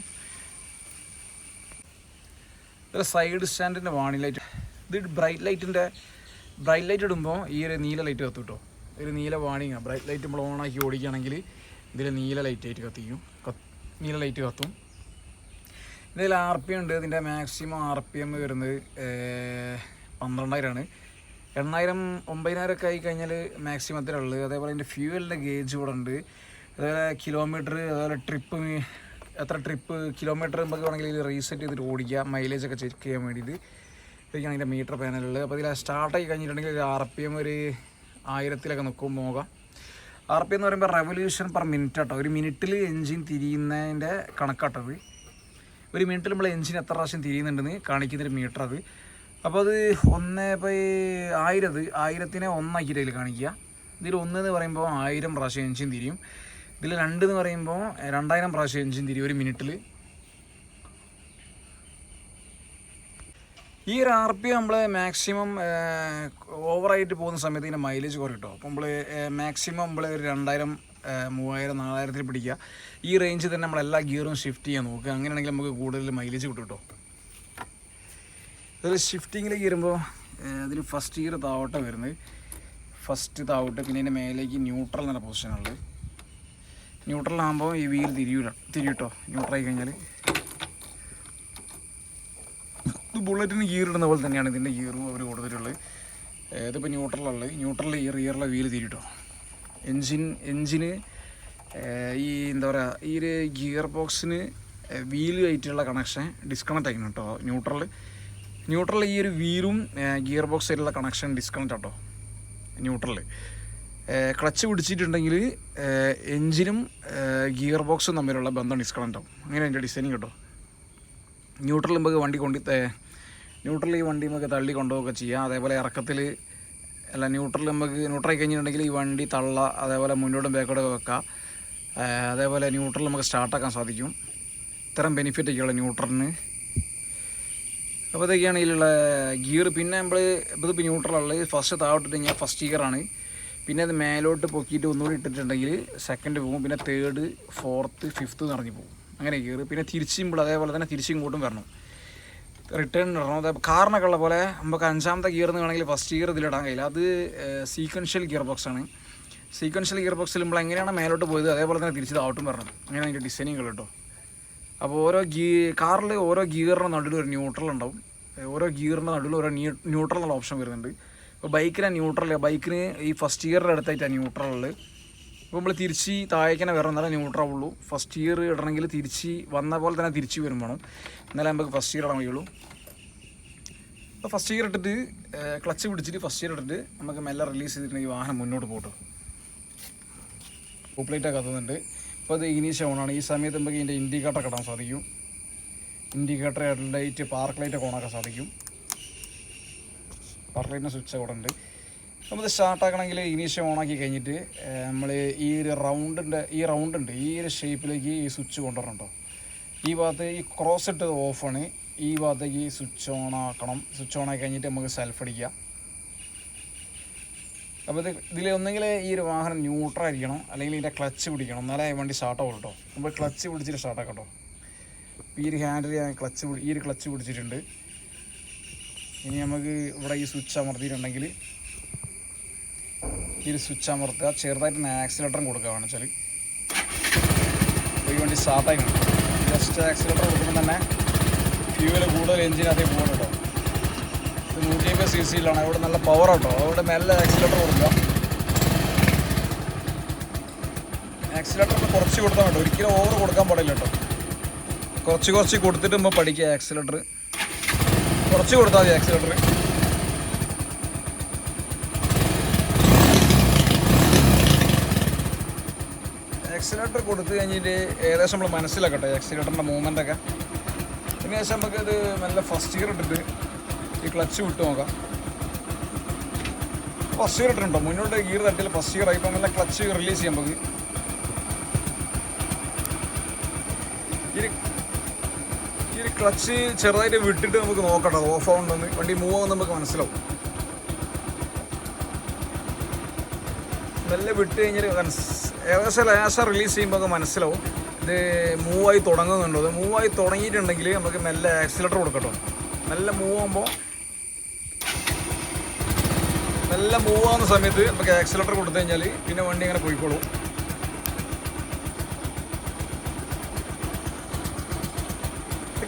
അതുപോലെ സൈഡ് സ്റ്റാൻഡിൻ്റെ വാണിംഗ് ലൈറ്റ്. ഇത് ബ്രൈറ്റ് ലൈറ്റ് ഇടുമ്പോൾ ഈ ഒരു നീല ലൈറ്റ് കത്തും കേട്ടോ. ഒരു നീല വാണിംഗ് ബ്രൈറ്റ് ലൈറ്റ് നമ്മൾ ഓണാക്കി ഓടിക്കുകയാണെങ്കിൽ ഇതിൽ നീല ലൈറ്റ് കത്തും. ഇതിൽ RPM ഉണ്ട്. ഇതിൻ്റെ മാക്സിമം RPM വരുന്നത് 12,000 ആണ്. 8,000 9,000 ഒക്കെ ആയി കഴിഞ്ഞാൽ മാക്സിമത്തിലുള്ളത്. അതേപോലെ ഇതിൻ്റെ ഫ്യൂവലിൻ്റെ ഗേജ് ഇവിടെ ഉണ്ട്. അതേപോലെ കിലോമീറ്റർ, അതേപോലെ എത്ര ട്രിപ്പ് കിലോമീറ്റർ നമുക്ക് വേണമെങ്കിൽ ഇത് റീസെറ്റ് ചെയ്തിട്ട് ഓടിക്കുക, മൈലേജൊക്കെ ചെക്ക് ചെയ്യാൻ വേണ്ടിയിട്ട്. ഇതൊക്കെയാണ് ഇതിൻ്റെ മീറ്റർ പാനലുള്ളത്. അപ്പോൾ ഇതിൽ സ്റ്റാർട്ടായി കഴിഞ്ഞിട്ടുണ്ടെങ്കിൽ RPM ഒരു 1000-ലൊക്കെ നിൽക്കും നോക്കാം. RPM എന്ന് പറയുമ്പോൾ റെവല്യൂഷൻ പെർ മിനിറ്റ് കേട്ടോ. ഒരു മിനിറ്റിൽ എൻജിൻ തിരിയുന്നതിൻ്റെ കണക്കാട്ടത്. ഒരു മിനിറ്റിൽ നമ്മൾ എൻജിൻ എത്ര പ്രാവശ്യം തിരിയുന്നുണ്ടെന്ന് കാണിക്കുന്നൊരു മീറ്റർ അത്. അപ്പോൾ അത് 1000-നെ 1 ആക്കിയിട്ട് അതിൽ കാണിക്കുക. ഇതിൽ 1 എന്ന് പറയുമ്പോൾ 1000 പ്രാവശ്യം എൻജിൻ തിരിയും. ഇതിൽ 2 എന്ന് പറയുമ്പോൾ 2000 പ്രാവശ്യം എൻജിൻ തിരിയും ഒരു മിനിറ്റിൽ. ഈ ഒരു RPM നമ്മൾ മാക്സിമം ഓവറായിട്ട് പോകുന്ന സമയത്ത് ഇതിൻ്റെ മൈലേജ് കുറയും കേട്ടോ. അപ്പോൾ നമ്മൾ മാക്സിമം നമ്മൾ ഒരു 2000, 3000, 4000 പിടിക്കുക. ഈ റേഞ്ചിൽ തന്നെ നമ്മളെല്ലാ ഗിയറും ഷിഫ്റ്റ് ചെയ്യാൻ നോക്കുക. അങ്ങനെയാണെങ്കിൽ നമുക്ക് കൂടുതൽ മൈലേജ് കിട്ടും കേട്ടോ. അതിൽ ഷിഫ്റ്റിങ്ങിലേക്ക് വരുമ്പോൾ അതിൽ ഫസ്റ്റ് ഗിയർ താവട്ടെ വരുന്നത്. താവട്ടെ. പിന്നെ ഇതിൻ്റെ മേലേക്ക് ന്യൂട്രൽ എന്ന പൊസിഷനുള്ളത്. ന്യൂട്രലാകുമ്പോൾ ഈ വീൽ തിരിയൂട്ടോ. ന്യൂട്രലായി കഴിഞ്ഞാൽ ഇത് ബുള്ളറ്റിന് ഗിയർ ഇടുന്ന പോലെ തന്നെയാണ് ഇതിൻ്റെ ഗിയറും അവർ കൊടുത്തിട്ടുള്ളത്. ഇതിപ്പോൾ ന്യൂട്രലിൽ ഈ റിയറിലെ വീല് തിരിട്ടോ. എൻജിന് ഈ എന്താ പറയുക, ഈ ഒരു ഗിയർ ബോക്സിന് വീലുമായിട്ടുള്ള കണക്ഷൻ ഡിസ്കണക്റ്റ് ആയിരുന്നു കേട്ടോ. ന്യൂട്രൽ ഈ ഒരു വീലും ഗിയർ ബോക്സ് ആയിട്ടുള്ള കണക്ഷൻ ഡിസ്കണക്റ്റ് ആട്ടോ ന്യൂട്രൽ. ക്ലച്ച് പിടിച്ചിട്ടുണ്ടെങ്കിൽ എൻജിനും ഗിയർ ബോക്സും തമ്മിലുള്ള ബന്ധം ഡിസ്കണക്റ്റ് ആവും. അങ്ങനെ അതിൻ്റെ ഡിസൈനിങ് കേട്ടോ. ന്യൂട്രൽ നമുക്ക് ഈ വണ്ടി നമുക്ക് തള്ളി കൊണ്ടുപോകുക ചെയ്യാം. അതേപോലെ ഇറക്കത്തിൽ ന്യൂട്രലായി കഴിഞ്ഞിട്ടുണ്ടെങ്കിൽ ഈ വണ്ടി അതേപോലെ മുന്നോട്ടും ബാക്കോട്ടും വെക്കാം. അതേപോലെ ന്യൂട്രൽ നമുക്ക് സ്റ്റാർട്ടാക്കാൻ സാധിക്കും. ഇത്തരം ബെനിഫിറ്റൊക്കെയുള്ള ന്യൂട്രലിന്. അപ്പോൾ ഇതൊക്കെയാണ് ഇതിലുള്ള ഗിയർ. പിന്നെ ഇതിപ്പോൾ ന്യൂട്രലുള്ളത് ഫസ്റ്റ് താഴോട്ടിട്ട് കഴിഞ്ഞാൽ ഫസ്റ്റ് ഗിയറാണ്. പിന്നെ അത് മേലോട്ട് പൊക്കിയിട്ട് ഒന്നുകൂടി ഇട്ടിട്ടുണ്ടെങ്കിൽ സെക്കൻഡ് പോകും. പിന്നെ 3rd, 4th, 5th നിറഞ്ഞു പോകും. അങ്ങനെ ഗിയർ. പിന്നെ തിരിച്ചുമ്പോൾ അതേപോലെ തന്നെ തിരിച്ചിങ്ങോട്ടും വരണം, റിട്ടേൺ ഇടണം. അതേ കാറിനൊക്കെ ഉള്ള പോലെ നമുക്ക് 5ാമത്തെ ഗിയർ എന്ന് വേണമെങ്കിൽ ഫസ്റ്റ് ഗിയർ ഇതിലിടാൻ കഴിയില്ല. അത് സീക്വൻഷ്യൽ ഗിയർ ബോക്സാണ്. സീക്വൻഷ്യൽ ഗിയർ ബോക്സിൽ നമ്മൾ എങ്ങനെയാണ് മേലോട്ട് പോയത് അതേപോലെ തന്നെ തിരിച്ചത് ഔട്ടും വരണം. അങ്ങനെ അതിൻ്റെ ഡിസൈനിങ് കേട്ടോ. അപ്പോൾ കാറിൽ ഓരോ ഗിയറിൻ്റെ നടുവിൽ ഒരു ന്യൂട്രൽ ഉണ്ടാവും. ഓരോ ഗിയറിൻ്റെ നടുവിൽ ഓരോ ന്യൂട്രൽ എന്നുള്ള ഓപ്ഷൻ വരുന്നുണ്ട്. അപ്പോൾ ബൈക്കിന് ഈ ഫസ്റ്റ് ഗിയറിൻ്റെ അടുത്തായിട്ടാണ് ന്യൂട്രലുള്ളത്. അപ്പോൾ നമ്മൾ തിരിച്ച് താഴേക്കനെ വരണം, എന്നാലേ ന്യൂട്രാവുള്ളൂ. ഫസ്റ്റ് ഗിയർ ഇടണമെങ്കിൽ തിരിച്ച് വന്ന പോലെ തന്നെ തിരിച്ച് വരും വേണം, എന്നാലേ നമുക്ക് ഫസ്റ്റ് ഗിയർ ഇടാൻ കഴിയുള്ളൂ. അപ്പോൾ ഫസ്റ്റ് ഗിയർ ഇട്ടിട്ട് ക്ലച്ച് പിടിച്ചിട്ട് ഫസ്റ്റ് ഗിയർ ഇട്ടിട്ട് നമുക്ക് മെല്ലെ റിലീസ് ചെയ്തിട്ടുണ്ടെങ്കിൽ വാഹനം മുന്നോട്ട് പോകട്ടോ. ടോപ്പ് കത്തുന്നുണ്ട്. അപ്പോൾ അത് ഇനീഷ്യ ഓണാണ്. ഈ സമയത്ത് നമുക്ക് ഇതിൻ്റെ ഇൻഡിക്കേറ്റർ ഇടാൻ സാധിക്കും. ഇൻഡിക്കേറ്റർ, ഹെഡ്ലൈറ്റ്, പാർക്ക് ലൈറ്റൊക്കെ ഓണാക്കാൻ സാധിക്കും. പാർക്ക് ലൈറ്റിൻ്റെ സ്വിച്ച് അവിടെ ഉണ്ട്. നമ്മൾ സ്റ്റാർട്ടാക്കണമെങ്കിൽ ഇനീഷ്യ ഓണാക്കി കഴിഞ്ഞിട്ട് നമ്മൾ ഈ ഒരു റൗണ്ട് ഉണ്ട്, ഈ ഒരു ഷേപ്പിലേക്ക് ഈ സ്വിച്ച് കൊണ്ടുവരണം കേട്ടോ. ഈ ഭാഗത്ത് ഈ ക്രോസ് ഇട്ടത് ഓഫാണ്. ഈ ഭാഗത്തേക്ക് ഈ സ്വിച്ച് ഓണാക്കണം. സ്വിച്ച് ഓണാക്കി കഴിഞ്ഞിട്ട് നമുക്ക് സെൽഫ് അടിക്കാം. അപ്പോൾ ഇതിൽ ഒന്നെങ്കിൽ ഈ ഒരു വാഹനം ന്യൂട്രായിരിക്കണം, അല്ലെങ്കിൽ ഇതിൻ്റെ ക്ലച്ച് പിടിക്കണം, എന്നാലേ വണ്ടി സ്റ്റാർട്ടാവുള്ളൂ കേട്ടോ. നമ്മൾ ക്ലച്ച് പിടിച്ചിട്ട് സ്റ്റാർട്ടാക്കാം കേട്ടോ. ഈ ഒരു ഹാൻഡിൽ ഞാൻ ഈ ഒരു ക്ലച്ച് പിടിച്ചിട്ടുണ്ട്. ഇനി നമുക്ക് ഇവിടെ ഈ സ്വിച്ച് അമർത്തിയിട്ടുണ്ടെങ്കിൽ ഈ ഒരു സ്വിച്ച് അമർത്തുക, ചെറുതായിട്ട് ആക്സിലേറ്ററും കൊടുക്കുകയാണെന്ന് വെച്ചാൽ ഈ വണ്ടി സ്റ്റാർട്ടായി കാണും. ജസ്റ്റ് ആക്സിലേറ്റർ കൊടുക്കുമ്പോൾ തന്നെ ഫ്യൂവൽ കൂടുതൽ എഞ്ചിനകത്തേക്ക് പോകണം കേട്ടോ. ഇത് 150 cc-യിലാണ്, അവിടെ നല്ല പവർ കേട്ടോ. അവിടെ മെല്ലെ ആക്സിലേറ്റർ കൊടുക്കുക. ആക്സിലേറ്റർ കുറച്ച് കൊടുത്താൽ കേട്ടോ, ഒരിക്കലും ഓവർ കൊടുക്കാൻ പാടില്ല കേട്ടോ. കുറച്ച് കൊടുത്തിട്ട് നമ്മൾ പഠിക്കുക. ആക്സിലേറ്റർ കുറച്ച് കൊടുത്താൽ മതി. ആക്സിലേറ്റർ കൊടുത്തു കഴിഞ്ഞിട്ട് ഏകദേശം നമ്മൾ മനസ്സിലാക്കട്ടെ ആക്സിലേറ്ററിൻ്റെ മൂവ്മെൻ്റൊക്കെ. അതിന് ശേഷം നമുക്കത് നല്ല ഫസ്റ്റ് ഗിയർ ഇട്ടിട്ട് ഈ ക്ലച്ച് വിട്ട് നോക്കാം. ഫസ്റ്റ് ഗിയർ ഇട്ടിട്ടുണ്ടോ, മുന്നോട്ട് ഗിയർ തട്ടിൽ ഫസ്റ്റ് ഗിയർ ആയിപ്പോൾ നല്ല ക്ലച്ച് റിലീസ് ചെയ്യാൻ നമുക്ക്. ഈ ഒരു ക്ലച്ച് ചെറുതായിട്ട് വിട്ടിട്ട് നമുക്ക് നോക്കട്ടെ അത് ഓഫ് ആവുന്നുണ്ടെന്ന്. വണ്ടി മൂവ് ആവുന്ന നമുക്ക് മനസ്സിലാവും. മെല്ലെ വിട്ട് കഴിഞ്ഞാൽ ഏകദേശം ലേശം റിലീസ് ചെയ്യുമ്പോൾ നമുക്ക് മനസ്സിലാവും ഇത് മൂവായി തുടങ്ങുന്നുണ്ടോ. അത് മൂവായി തുടങ്ങിയിട്ടുണ്ടെങ്കിൽ നമുക്ക് മെല്ലെ ആക്സിലേറ്റർ കൊടുക്കട്ടോ. നല്ല മൂവ് ആവുന്ന സമയത്ത് നമുക്ക് ആക്സിലേറ്റർ കൊടുത്തു കഴിഞ്ഞാൽ പിന്നെ വണ്ടി അങ്ങനെ പോയിക്കോളും.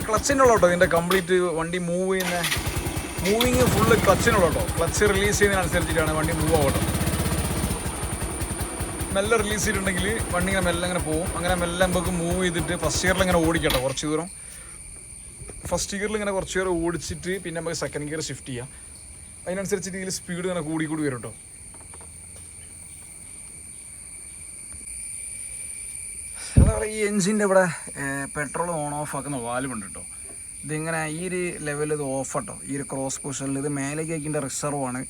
ക്ലച്ചിനുള്ള കേട്ടോ ഇതിൻ്റെ കംപ്ലീറ്റ് വണ്ടി മൂവിങ് ഫുള്ള് ക്ലച്ചിനുള്ള കേട്ടോ. ക്ലച്ച് റിലീസ് ചെയ്യുന്നതിനനുസരിച്ചിട്ടാണ് വണ്ടി മൂവ് ആവട്ടോ. മെല്ലെ റിലീസ് ചെയ്തിട്ടുണ്ടെങ്കിൽ വണ്ടി ഇങ്ങനെ മെല്ലെ അങ്ങനെ പോകും. അങ്ങനെ മെല്ലെ നമുക്ക് മൂവ് ചെയ്തിട്ട് ഫസ്റ്റ് ഗിയറിൽ ഇങ്ങനെ ഓടിക്കട്ടോ. കുറച്ച് ദൂരം ഫസ്റ്റ് ഗിയറിൽ ഇങ്ങനെ കുറച്ച് നേരം ഓടിച്ചിട്ട് പിന്നെ നമുക്ക് സെക്കൻഡ് ഗിയർ ഷിഫ്റ്റ് ചെയ്യാം. അതിനനുസരിച്ചിട്ട് ഇതിൽ സ്പീഡ് ഇങ്ങനെ കൂടി വരും കേട്ടോ. അതേപോലെ ഈ എൻജിൻ്റെ ഇവിടെ പെട്രോൾ ഓൺ ഓഫ് ആക്കുന്ന വാൽവ് ഉണ്ട് കേട്ടോ. ഇതിങ്ങനെ ഈ ഒരു ലെവലിൽ ഇത് ഓഫ് കേട്ടോ. ഈ ഒരു ക്രോസ് പൊസിഷനിൽ ഇത് മേലേക്ക് അയക്കേണ്ട റിസർവാണ്.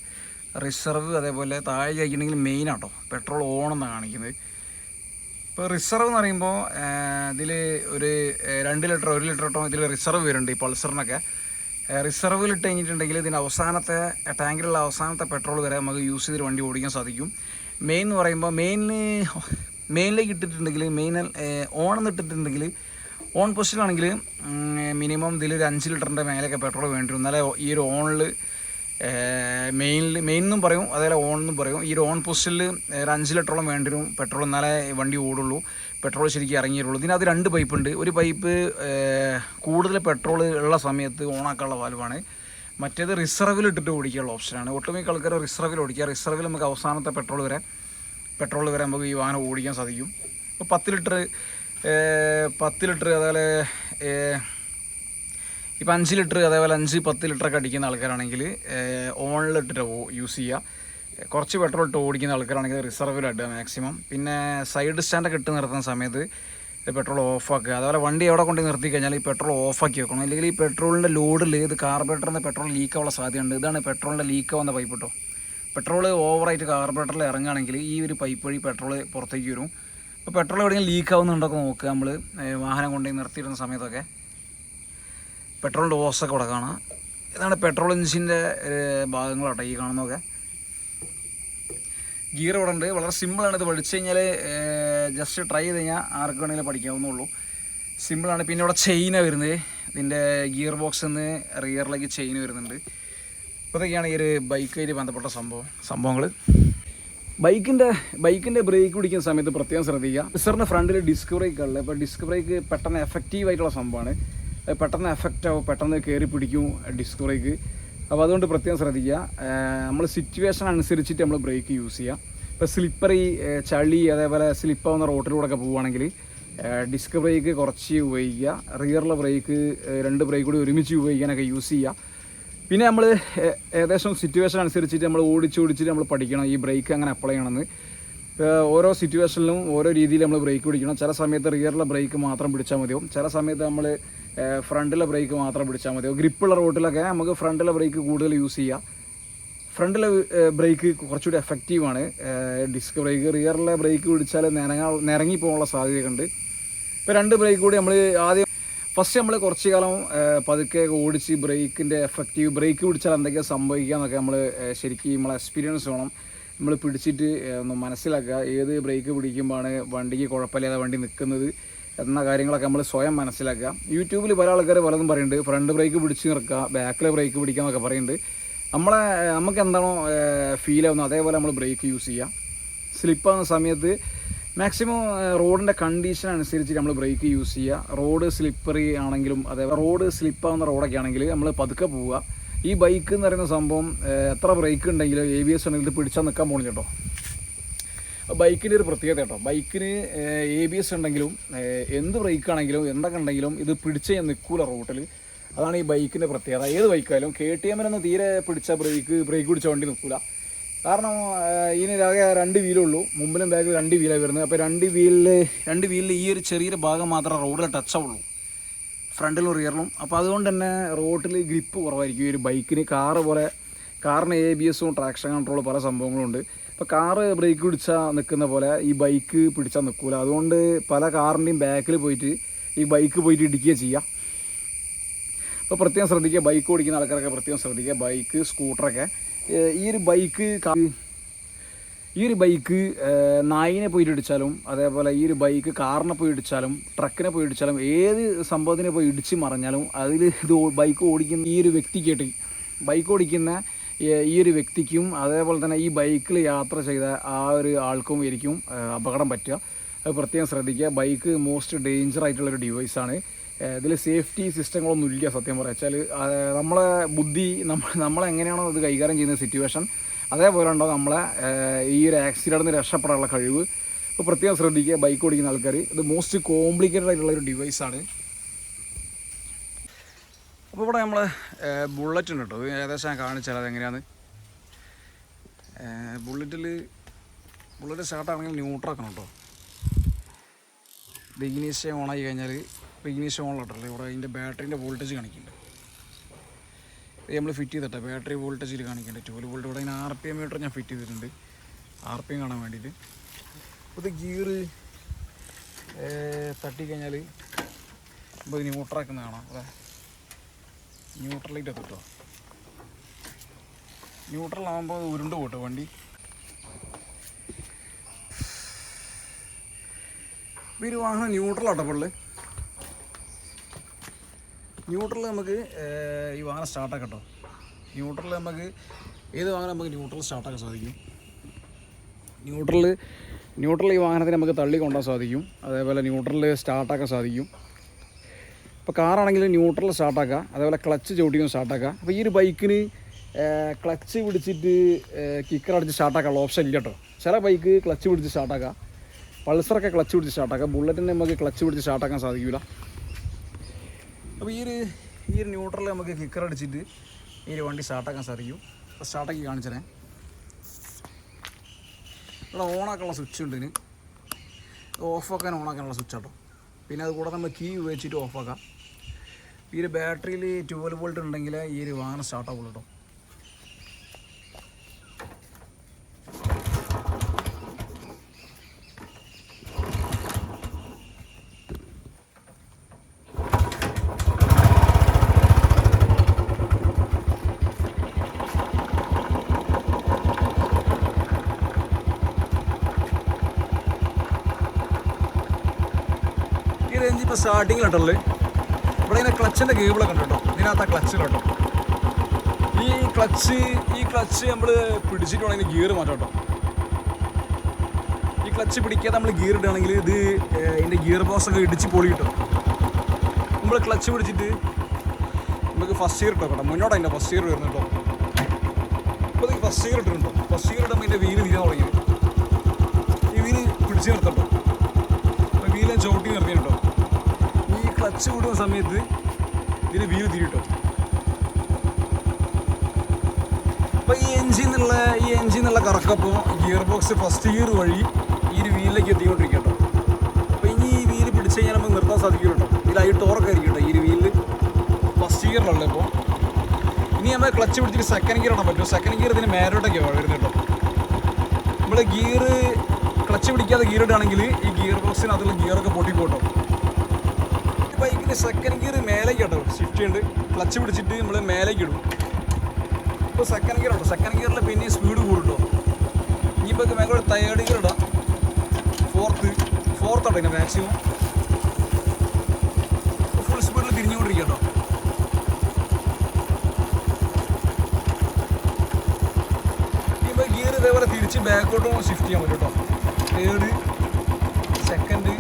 റിസർവ് അതേപോലെ താഴെ അയക്കണമെങ്കിൽ മെയിൻ ആട്ടോ. പെട്രോൾ ഓൺ എന്നാണ് കാണിക്കുന്നത്. ഇപ്പോൾ റിസർവ് എന്ന് പറയുമ്പോൾ ഇതിൽ ഒരു 2 ലിറ്റർ 1 ലിറ്റർ കേട്ടോ ഇതിൽ റിസർവ് വരുന്നുണ്ട്. ഈ പൾസറിനൊക്കെ റിസർവിൽ ഇട്ട് കഴിഞ്ഞിട്ടുണ്ടെങ്കിൽ ഇതിൻ്റെ അവസാനത്തെ ടാങ്കിലുള്ള അവസാനത്തെ പെട്രോൾ വരെ നമുക്ക് യൂസ് ചെയ്തിട്ട് വണ്ടി ഓടിക്കാൻ സാധിക്കും. മെയിൻ എന്ന് പറയുമ്പോൾ മെയിനിലേക്ക് ഇട്ടിട്ടുണ്ടെങ്കിൽ ഓൺ എന്ന് ഇട്ടിട്ടുണ്ടെങ്കിൽ ഓൺ പൊസിഷനാണെങ്കിൽ മിനിമം ഇതിൽ ഒരു 5 ലിറ്ററിൻ്റെ മേലൊക്കെ പെട്രോൾ വേണ്ടി വരും. എന്നാലേ ഈ ഒരു ഓണിൽ മെയിൻ എന്നും പറയും അതേപോലെ ഓൺ എന്നും പറയും. ഈ ഒരു ഓൺ പൊസിഷനിൽ ഒരു 5 ലിറ്ററോളം വേണ്ടി വരും പെട്രോൾ. എന്നാലേ വണ്ടി ഓടുള്ളൂ, പെട്രോൾ ശരിക്കും ഇറങ്ങിയിട്ടുള്ളൂ. ഇതിനകത്ത് 2 പൈപ്പുണ്ട്. ഒരു പൈപ്പ് കൂടുതൽ പെട്രോൾ ഉള്ള സമയത്ത് ഓണാക്കാനുള്ള വാൽവാണ്. മറ്റേത് റിസർവിൽ ഇട്ടിട്ട് ഓടിക്കാനുള്ള ഓപ്ഷനാണ്. ഒട്ടുമിക്ക ആൾക്കാർ റിസർവിൽ ഓടിക്കുക. റിസർവിൽ നമുക്ക് അവസാനത്തെ പെട്രോൾ വരെ നമുക്ക് ഈ വാഹനം ഓടിക്കാൻ സാധിക്കും. ഇപ്പോൾ 10 ലിറ്റർ അതേപോലെ ഇപ്പം 5 ലിറ്റർ അതേപോലെ 5-10 ലിറ്ററൊക്കെ അടിക്കുന്ന ആൾക്കാരാണെങ്കിൽ ഓണിലിട്ടിട്ട് യൂസ് ചെയ്യുക. കുറച്ച് പെട്രോൾ ഇട്ട് ഓടിക്കുന്ന ആൾക്കാരാണെങ്കിൽ റിസർവിലിടുക മാക്സിമം. പിന്നെ സൈഡ് സ്റ്റാൻഡൊക്കെ ഇട്ട് നിർത്തുന്ന സമയത്ത് പെട്രോൾ ഓഫാക്കുക. അതുപോലെ വണ്ടി എവിടെ കൊണ്ട് നിർത്തി കഴിഞ്ഞാൽ ഈ പെട്രോൾ ഓഫാക്കി വെക്കണം. അല്ലെങ്കിൽ ഈ പെട്രോളിൻ്റെ ലോഡിൽ ഇത് കാർബറേറ്ററിൻ്റെ പെട്രോൾ ലീക്കാവാനുള്ള സാധ്യതയുണ്ട്. ഇതാണ് പെട്രോളിൻ്റെ ലീക്കാവുന്ന പൈപ്പ് കേട്ടോ. പെട്രോൾ ഓവറായിട്ട് കാർബറേറ്ററിൽ ഇറങ്ങുകയാണെങ്കിൽ ഈ ഒരു പൈപ്പ് വഴി പെട്രോൾ പുറത്തേക്ക് വരും. അപ്പോൾ പെട്രോൾ എവിടെയെങ്കിലും ലീക്ക് ആവുന്നുണ്ടൊക്കെ നോക്കുക നമ്മൾ വാഹനം കൊണ്ടുപോയി നിർത്തിയിടുന്ന സമയത്തൊക്കെ. പെട്രോളിൻ്റെ ഓസൊക്കെ ഇവിടെ കാണാം. ഇതാണ് പെട്രോൾ എഞ്ചിൻ്റെ ഭാഗങ്ങളാട്ടോ ഈ കാണുന്നതൊക്കെ. ഗിയർ ഇവിടെ ഉണ്ട്. വളരെ സിമ്പിളാണ്. ഇത് പഠിച്ചു കഴിഞ്ഞാൽ ജസ്റ്റ് ട്രൈ ചെയ്ത് കഴിഞ്ഞാൽ ആർക്ക് വേണമെങ്കിലും പഠിക്കാവുന്നുള്ളൂ. സിമ്പിളാണ്. പിന്നെ ഇവിടെ ചെയിനാണ് വരുന്നത്. ഇതിൻ്റെ ഗിയർ ബോക്സിൽ നിന്ന് റിയറിലേക്ക് ചെയിൻ വരുന്നുണ്ട്. ഇതൊക്കെയാണ് ഈ ഒരു ബൈക്കായിട്ട് ബന്ധപ്പെട്ട സംഭവങ്ങൾ. ബൈക്കിൻ്റെ ബ്രേക്ക് പിടിക്കുന്ന സമയത്ത് പ്രത്യേകം ശ്രദ്ധിക്കുക. റിസറിൻ്റെ ഫ്രണ്ടിൽ ഡിസ്ക് ബ്രേക്ക് ഉള്ളത്. ഇപ്പോൾ ഡിസ്ക് ബ്രേക്ക് പെട്ടെന്ന് എഫക്റ്റീവായിട്ടുള്ള സംഭവമാണ്. പെട്ടെന്ന് എഫക്റ്റ് ആവും, പെട്ടെന്ന് കയറി പിടിക്കും ഡിസ്ക് ബ്രേക്ക്. അപ്പോൾ അതുകൊണ്ട് പ്രത്യേകം ശ്രദ്ധിക്കുക. നമ്മൾ സിറ്റുവേഷൻ അനുസരിച്ചിട്ട് നമ്മൾ ബ്രേക്ക് യൂസ് ചെയ്യുക. ഇപ്പോൾ സ്ലിപ്പറി, ചളി അതേപോലെ സ്ലിപ്പാവുന്ന റോട്ടിലൂടെയൊക്കെ പോവുകയാണെങ്കിൽ ഡിസ്ക് ബ്രേക്ക് കുറച്ച് ഉപയോഗിക്കുക. റിയറിലെ ബ്രേക്ക് 2 ബ്രേക്ക് കൂടി ഒരുമിച്ച് ഉപയോഗിക്കാനൊക്കെ യൂസ് ചെയ്യുക. പിന്നെ നമ്മൾ ഏകദേശം സിറ്റുവേഷൻ അനുസരിച്ചിട്ട് നമ്മൾ ഓടിച്ചിട്ട് നമ്മൾ പഠിക്കണം ഈ ബ്രേക്ക് അങ്ങനെ അപ്ലൈ ചെയ്യണമെന്ന്. ഓരോ സിറ്റുവേഷനിലും ഓരോ രീതിയിൽ നമ്മൾ ബ്രേക്ക് പിടിക്കണം. ചില സമയത്ത് റിയറിലെ ബ്രേക്ക് മാത്രം പിടിച്ചാൽ മതിയാവും. ചില സമയത്ത് നമ്മൾ ഫ്രണ്ടിലെ ബ്രേക്ക് മാത്രം പിടിച്ചാൽ മതിയാവും. ഗ്രിപ്പുള്ള റോട്ടിലൊക്കെ നമുക്ക് ഫ്രണ്ടിലെ ബ്രേക്ക് കൂടുതൽ യൂസ് ചെയ്യാം. ഫ്രണ്ടിലെ ബ്രേക്ക് കുറച്ചുകൂടി എഫക്റ്റീവാണ് ഡിസ്ക് ബ്രേക്ക്. റിയറിലെ ബ്രേക്ക് പിടിച്ചാൽ നിരങ്ങി പോകാനുള്ള സാധ്യതയുണ്ട്. ഇപ്പോൾ 2 ബ്രേക്ക് കൂടി നമ്മൾ ആദ്യം ഫസ്റ്റ് നമ്മൾ കുറച്ച് കാലം പതുക്കെ ഓടിച്ച് ബ്രേക്കിൻ്റെ എഫക്റ്റീവ് ബ്രേക്ക് പിടിച്ചാൽ എന്തൊക്കെയാണ് സംഭവിക്കുക എന്നൊക്കെ നമ്മൾ ശരിക്കും നമ്മളെ എക്സ്പീരിയൻസ് വേണം. നമ്മൾ പിടിച്ചിട്ട് ഒന്ന് മനസ്സിലാക്കുക ഏത് ബ്രേക്ക് പിടിക്കുമ്പോഴാണ് വണ്ടിക്ക് കുഴപ്പമില്ലാതെ വണ്ടി നിൽക്കുന്നത് എന്ന കാര്യങ്ങളൊക്കെ നമ്മൾ സ്വയം മനസ്സിലാക്കുക. യൂട്യൂബിൽ പല ആൾക്കാർ പലതും പറയുന്നുണ്ട്. ഫ്രണ്ട് ബ്രേക്ക് പിടിച്ച് നിൽക്കുക, ബാക്കിലെ ബ്രേക്ക് പിടിക്കുക എന്നൊക്കെ പറയുന്നുണ്ട്. നമുക്ക് എന്താണോ ഫീൽ ആവുന്നത് അതേപോലെ നമ്മൾ ബ്രേക്ക് യൂസ് ചെയ്യുക. സ്ലിപ്പാകുന്ന സമയത്ത് മാക്സിമം റോഡിൻ്റെ കണ്ടീഷൻ അനുസരിച്ച് നമ്മൾ ബ്രേക്ക് യൂസ് ചെയ്യുക. റോഡ് സ്ലിപ്പറി ആണെങ്കിലും അതേപോലെ റോഡ് സ്ലിപ്പാകുന്ന റോഡൊക്കെ ആണെങ്കിൽ നമ്മൾ പതുക്കെ പോവുക. ഈ ബൈക്ക് എന്ന് പറയുന്ന സംഭവം എത്ര ബ്രേക്ക് ഉണ്ടെങ്കിലും ABS ഉണ്ടെങ്കിൽ ഇത് പിടിച്ചാൽ നിൽക്കാൻ പോകണില്ല കേട്ടോ. ബൈക്കിൻ്റെ ഒരു പ്രത്യേകത കേട്ടോ. ബൈക്കിന് ABS ഉണ്ടെങ്കിലും എന്ത് ബ്രേക്കാണെങ്കിലും എന്തൊക്കെ ഉണ്ടെങ്കിലും ഇത് പിടിച്ച് ഞാൻ നിൽക്കൂല റോട്ടിൽ. അതാണ് ഈ ബൈക്കിൻ്റെ പ്രത്യേകത. ഏത് ബൈക്കായാലും KTM-നൊന്നും തീരെ പിടിച്ച ബ്രേക്ക് പിടിച്ച വണ്ടി നിൽക്കില്ല. കാരണം ഇതിനാകെ 2 വീലുള്ളൂ. മുമ്പിലും ബാക്കിൽ 2 വീലാണ് വരുന്നത്. അപ്പോൾ 2 വീലിൽ ഈ ഒരു ചെറിയൊരു ഭാഗം മാത്രമേ റോഡിൽ ടച്ച് ആവുള്ളൂ, ഫ്രണ്ടിലും റിയറിലും. അപ്പോൾ അതുകൊണ്ട് തന്നെ റോഡിൽ ഗ്രിപ്പ് കുറവായിരിക്കും ഈ ഒരു ബൈക്കിന്. കാറിന് ABS-ഉം ട്രാക്ഷൻ കൺട്രോൾ പല സംഭവങ്ങളുണ്ട്. ഇപ്പോൾ കാറ് ബ്രേക്ക് പിടിച്ചാൽ നിൽക്കുന്ന പോലെ ഈ ബൈക്ക് പിടിച്ചാൽ നിൽക്കില്ല. അതുകൊണ്ട് പല കാറിൻ്റെയും ബാക്കിൽ പോയിട്ട് ഈ ബൈക്ക് പോയിട്ട് ഇടിക്കുകയാണ് ചെയ്യുക. അപ്പോൾ പ്രത്യേകം ശ്രദ്ധിക്കുക. ബൈക്ക് ഓടിക്കുന്ന ആൾക്കാരൊക്കെ പ്രത്യേകം ശ്രദ്ധിക്കുക. ബൈക്ക് സ്കൂട്ടറൊക്കെ ഈ ഒരു ഈ ഒരു ബൈക്ക് നായിനെ പോയി ഇടിച്ചാലും അതേപോലെ ഈ ഒരു ബൈക്ക് കാറിനെ പോയി ഇടിച്ചാലും ട്രക്കിനെ പോയി ഇടിച്ചാലും ഏത് സംഭവത്തിനെ പോയി ഇടിച്ച് മറിഞ്ഞാലും അതിൽ ഇത് ബൈക്ക് ഓടിക്കുന്ന ഈ ഒരു വ്യക്തിക്കായിട്ട് ബൈക്ക് ഓടിക്കുന്ന ഈ ഒരു വ്യക്തിക്കും അതേപോലെ തന്നെ ഈ ബൈക്കിൽ യാത്ര ചെയ്ത ആ ഒരു ആൾക്കും ആയിരിക്കും അപകടം പറ്റുക. അത് പ്രത്യേകം ശ്രദ്ധിക്കുക. ബൈക്ക് മോസ്റ്റ് ഡേഞ്ചർ ആയിട്ടുള്ളൊരു ഡിവൈസാണ്. ഇതിൽ സേഫ്റ്റി സിസ്റ്റങ്ങളൊന്നും ഇല്ല സത്യം പറയാം. വെച്ചാൽ നമ്മളെ ബുദ്ധി നമ്മളെങ്ങനെയാണോ ഇത് കൈകാര്യം ചെയ്യുന്ന സിറ്റുവേഷൻ അതേപോലെ ഉണ്ടാവും നമ്മളെ ഈ ഒരു ആക്സിഡൻറ്റിൽ നിന്ന് രക്ഷപ്പെടാനുള്ള കഴിവ്. ഇപ്പോൾ പ്രത്യേകം ശ്രദ്ധിക്കുക ബൈക്ക് ഓടിക്കുന്ന ആൾക്കാർ. ഇത് മോസ്റ്റ് കോംപ്ലിക്കേറ്റഡ് ആയിട്ടുള്ളൊരു ഡിവൈസാണ്. അപ്പോൾ ഇവിടെ നമ്മൾ ബുള്ളറ്റ് ഉണ്ട് കേട്ടോ. ഏകദേശം ഞാൻ കാണിച്ചാൽ അതെങ്ങനെയാണ്. ബുള്ളറ്റ് സ്റ്റാർട്ടാണെങ്കിൽ ന്യൂട്രാക്കണം കേട്ടോ. ഇഗ്നീഷ്യം ഓണായി കഴിഞ്ഞാൽ ഇഗ്നീഷ്യം ഓണിലിട്ടല്ലേ ഇവിടെ അതിൻ്റെ ബാറ്ററീൻ്റെ വോൾട്ടേജ് കാണിക്കുന്നുണ്ട്. ഇത് നമ്മൾ ഫിറ്റ് ചെയ്തിട്ട് ബാറ്ററി വോൾട്ടേജിൽ കാണിക്കുന്നുണ്ട് 12 വോൾട്ട്. ഇവിടെ അതിന് RPM മീറ്റർ ഞാൻ ഫിറ്റ് ചെയ്തിട്ടുണ്ട് RPM കാണാൻ വേണ്ടിയിട്ട്. ഇത് ഗിയറ് തട്ടിക്കഴിഞ്ഞാൽ ഇപ്പോൾ ന്യൂട്രാക്കുന്ന കാണാം. അതെ ന്യൂട്രലൈറ്റ് എത്തിട്ടോ. ന്യൂട്രലാകുമ്പോൾ ഉരുണ്ട് പോട്ടോ വണ്ടി. ഇപ്പോൾ ഒരു വാഹനം ന്യൂട്രലാട്ടോ പുള്ളി. ന്യൂട്രൽ നമുക്ക് ഈ വാഹനം സ്റ്റാർട്ടാക്കാം കേട്ടോ. ന്യൂട്രൽ നമുക്ക് ഏത് വാഹനം നമുക്ക് ന്യൂട്രൽ സ്റ്റാർട്ടാക്കാൻ സാധിക്കും. ന്യൂട്രൽ ഈ വാഹനത്തിന് നമുക്ക് തള്ളി കൊണ്ടുപോകാൻ സാധിക്കും. അതേപോലെ ന്യൂട്രൽ സ്റ്റാർട്ടാക്കാൻ സാധിക്കും. ഇപ്പോൾ കാറാണെങ്കിൽ ന്യൂട്രൽ സ്റ്റാർട്ടാക്കുക, അതേപോലെ ക്ലച്ച് ചവിട്ടിയും സ്റ്റാർട്ടാക്കുക. അപ്പോൾ ഈ ഒരു ബൈക്കിന് ക്ലച്ച് പിടിച്ചിട്ട് കിക്കർ അടിച്ച് സ്റ്റാർട്ടാക്കാനുള്ള ഓപ്ഷൻ ഇല്ല കേട്ടോ. ചില ബൈക്ക് ക്ലച്ച് പിടിച്ച് സ്റ്റാർട്ടാക്കുക, പൾസറൊക്കെ ക്ലച്ച് പിടിച്ച് സ്റ്റാർട്ടാക്കുക. ബുള്ളറ്റിന് നമുക്ക് ക്ലച്ച് പിടിച്ച് സ്റ്റാർട്ടാക്കാൻ സാധിക്കില്ല. അപ്പോൾ ഈ ഒരു ന്യൂട്രൽ നമുക്ക് കിക്കർ അടിച്ചിട്ട് ഈ ഒരു വണ്ടി സ്റ്റാർട്ടാക്കാൻ സാധിക്കും. അപ്പോൾ സ്റ്റാർട്ടാക്കി കാണിച്ചേ. ഇവിടെ ഓണാക്കാനുള്ള സ്വിച്ച് ഉണ്ട്. ഇതിന് ഓഫാക്കാൻ ഓണാക്കാനുള്ള സ്വിച്ച് കേട്ടോ. പിന്നെ അതുകൂടെ നമ്മൾ കീ ഉപയോഗിച്ചിട്ട് ഓഫാക്കാം. ഈ ഒരു ബാറ്ററിയിൽ 12 വോൾട്ട് ഉണ്ടെങ്കിൽ ഈ ഒരു വാഹനം സ്റ്റാർട്ടാവുള്ളൂ കേട്ടോ. ഈ റേഞ്ച് ഇപ്പോൾ സ്റ്റാർട്ടിങ്ങിലുണ്ടല്ലേ. ഇവിടെ ഇങ്ങനെ ക്ലച്ചിൻ്റെ കേബിളൊക്കെ ഉണ്ട് കേട്ടോ. ഇതിനകത്ത് ആ ക്ലച്ചിലുണ്ടോ. ഈ ക്ലച്ച് നമ്മൾ പിടിച്ചിട്ടുണ്ടെങ്കിൽ ഗിയർ മാറ്റാം കേട്ടോ. ഈ ക്ലച്ച് പിടിക്കാതെ നമ്മൾ ഗിയർ ഇടുകയാണെങ്കിൽ ഇത് ഇതിൻ്റെ ഗിയർ ബോക്സൊക്കെ ഇടിച്ച് പൊളി കിട്ടും. നമ്മൾ ക്ലച്ച് പിടിച്ചിട്ട് നമുക്ക് ഫസ്റ്റ് ഗിയർ ഇട്ടോ കേട്ടോ. മുന്നോട്ട് അതിൻ്റെ ഫസ്റ്റ് ഗിയർ വരുന്നു കേട്ടോ. ഇപ്പോൾ ഇത് ഫസ്റ്റ് ഗിയർ ഇട്ടിട്ടുണ്ടോ. ഫസ്റ്റ് ഗിയർ ഇടുമ്പോൾ ഇതിൻ്റെ വീല് തിരിയാൻ തുടങ്ങി. ഈ വീല് പിടിച്ച് നിർത്തട്ടോ. അപ്പോൾ വീല് ചവിട്ടി നിർത്തിയിട്ടോ. ക്ലച്ച് വിടുന്ന സമയത്ത് ഇതിന് വീല് തിരിട്ടോ. അപ്പോൾ ഈ എൻജിനുള്ള കറക്കപ്പോൾ ഗിയർ ബോക്സ് ഫസ്റ്റ് ഗിയർ വഴി ഈ ഒരു വീലിലേക്ക് എത്തിക്കൊണ്ടിരിക്കും കേട്ടോ. അപ്പോൾ ഇനി ഈ വീല് പിടിച്ച് കഴിഞ്ഞാൽ നമുക്ക് നിർത്താൻ സാധിക്കും കേട്ടോ. ഇതിലായി ടോർക്കായിരിക്കും കേട്ടോ ഈ ഒരു വീലിൽ ഫസ്റ്റ് ഗിയറിലുള്ള. ഇപ്പോൾ ഇനി നമ്മൾ ക്ലച്ച് പിടിച്ചിട്ട് സെക്കൻഡ് ഗിയർ ഇടാൻ പറ്റും. സെക്കൻഡ് ഗിയർ ഇതിന് മേലോട്ടൊക്കെയാണ് വരുന്നത് കേട്ടോ. നമ്മൾ ക്ലച്ച് പിടിക്കാതെ ഗിയർ ഇടുകയാണെങ്കിൽ ഈ ഗിയർ ബോക്സിന് അതിലുള്ള ഗിയറൊക്കെ പൊട്ടിപ്പോട്ടോ. ബൈക്കിന് സെക്കൻഡ് ഗിയർ മേലേക്ക് കേട്ടോ ഷിഫ്റ്റ് ചെയ്യുന്നുണ്ട്. ക്ലച്ച് പിടിച്ചിട്ട് നമ്മൾ മേലേക്ക് ഇടും. ഇപ്പോൾ സെക്കൻഡ് ഗിയർ ഉണ്ടോ. സെക്കൻഡ് ഗിയറിൽ പിന്നെ സ്പീഡ് കൂടുട്ടോ. ഇനിയിപ്പോൾ മേലെ തേർഡ് ഗിയർ ഇടാം. ഫോർത്ത് ആട്ടോ ഇതിൻ്റെ മാക്സിമം. ഫുൾ സ്പീഡിൽ തിരിഞ്ഞുകൊണ്ടിരിക്കുക കേട്ടോ. ഇനിയിപ്പോൾ ഗിയർ ഇതേപോലെ തിരിച്ച് ബാക്കോട്ടും ഷിഫ്റ്റ് ചെയ്യാൻ പറ്റും കേട്ടോ. തേർഡ് സെക്കൻഡ്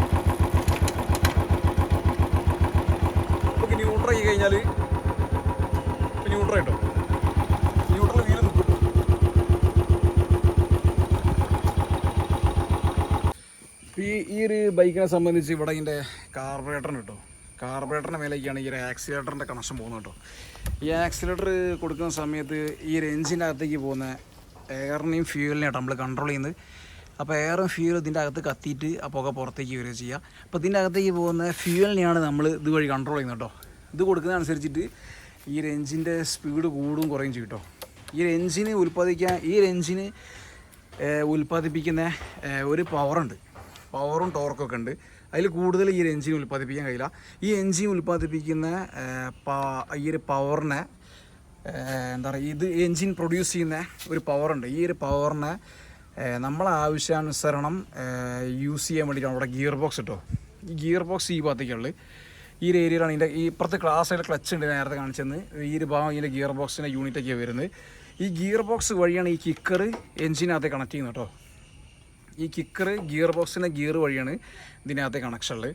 ന്യൂട്രൽ ആയി കഴിഞ്ഞാൽ ന്യൂട്രൽ കേട്ടോ. ന്യൂട്രൽ വീല് നിൽക്കും. ഈ ഒരു ബൈക്കിനെ സംബന്ധിച്ച് ഇവിടെ ഇതിൻ്റെ കാർബറേറ്ററിന് കേട്ടോ. കാർബറേറ്ററിൻ്റെ മേലേക്കാണ് ഈ ഒരു ആക്സിലേറ്ററിൻ്റെ കണക്ഷൻ പോകുന്നത് കേട്ടോ. ഈ ആക്സിലേറ്റർ കൊടുക്കുന്ന സമയത്ത് ഈ ഒരു എൻജിൻ്റെ അകത്തേക്ക് പോകുന്ന എയറിനെയും ഫ്യൂവലിനെയാണ് നമ്മൾ കൺട്രോൾ ചെയ്യുന്നത്. അപ്പോൾ എയറും ഫ്യൂവലും ഇതിൻ്റെ അകത്ത് കത്തിയിട്ട് ആ പുക പുറത്തേക്ക് വരിക ചെയ്യുക. അപ്പോൾ ഇതിൻ്റെ അകത്തേക്ക് പോകുന്ന ഫ്യൂവലിനെയാണ് നമ്മൾ ഇതുവഴി കൺട്രോൾ ചെയ്യുന്നത് കേട്ടോ. ഇത് കൊടുക്കുന്നതനുസരിച്ചിട്ട് ഈ ഒരു എൻജിൻ്റെ സ്പീഡ് കൂടും കുറയും ചെയ്യും കേട്ടോ. ഈ ഒരു എൻജിന് ഉൽപ്പാദിപ്പിക്കുന്ന ഒരു പവറും ടോർക്കൊക്കെ ഉണ്ട്. അതിൽ കൂടുതൽ ഈ ഒരു എൻജിൻ ഉൽപ്പാദിപ്പിക്കാൻ കഴിയില്ല. ഈ എൻജിൻ ഉൽപ്പാദിപ്പിക്കുന്ന ഈ ഒരു പവറിനെ എന്താ പറയുക, ഇത് എൻജിൻ പ്രൊഡ്യൂസ് ചെയ്യുന്ന ഒരു പവറുണ്ട്. ഈ ഒരു പവറിനെ നമ്മളെ ആവശ്യാനുസരണം യൂസ് ചെയ്യാൻ വേണ്ടിയിട്ടാണ് ഇവിടെ ഗിയർ ബോക്സ് കേട്ടോ. ഈ ഗിയർ ബോക്സ് ഈ ഭാഗത്തേക്കുള്ളത്. ഈ ഒരു ഏരിയയിലാണ് ഇതിൻ്റെ ഈ ഇപ്പുറത്തെ ക്ലാസ്സായിട്ട് ക്ലച്ച് ഉണ്ട് നേരത്തെ കാണിച്ചെന്ന്. ഈ ഒരു ഭാഗം ഇതിൻ്റെ ഗിയർ ബോക്സിൻ്റെ യൂണിറ്റൊക്കെയാണ് വരുന്നത്. ഈ ഗിയർ ബോക്സ് വഴിയാണ് ഈ കിക്കർ എൻജിനകത്ത് കണക്ട് ചെയ്യുന്നത് കേട്ടോ. ഈ കിക്കർ ഗിയർ ബോക്സിൻ്റെ ഗിയർ വഴിയാണ് ഇതിനകത്തെ കണക്ഷനിൽ.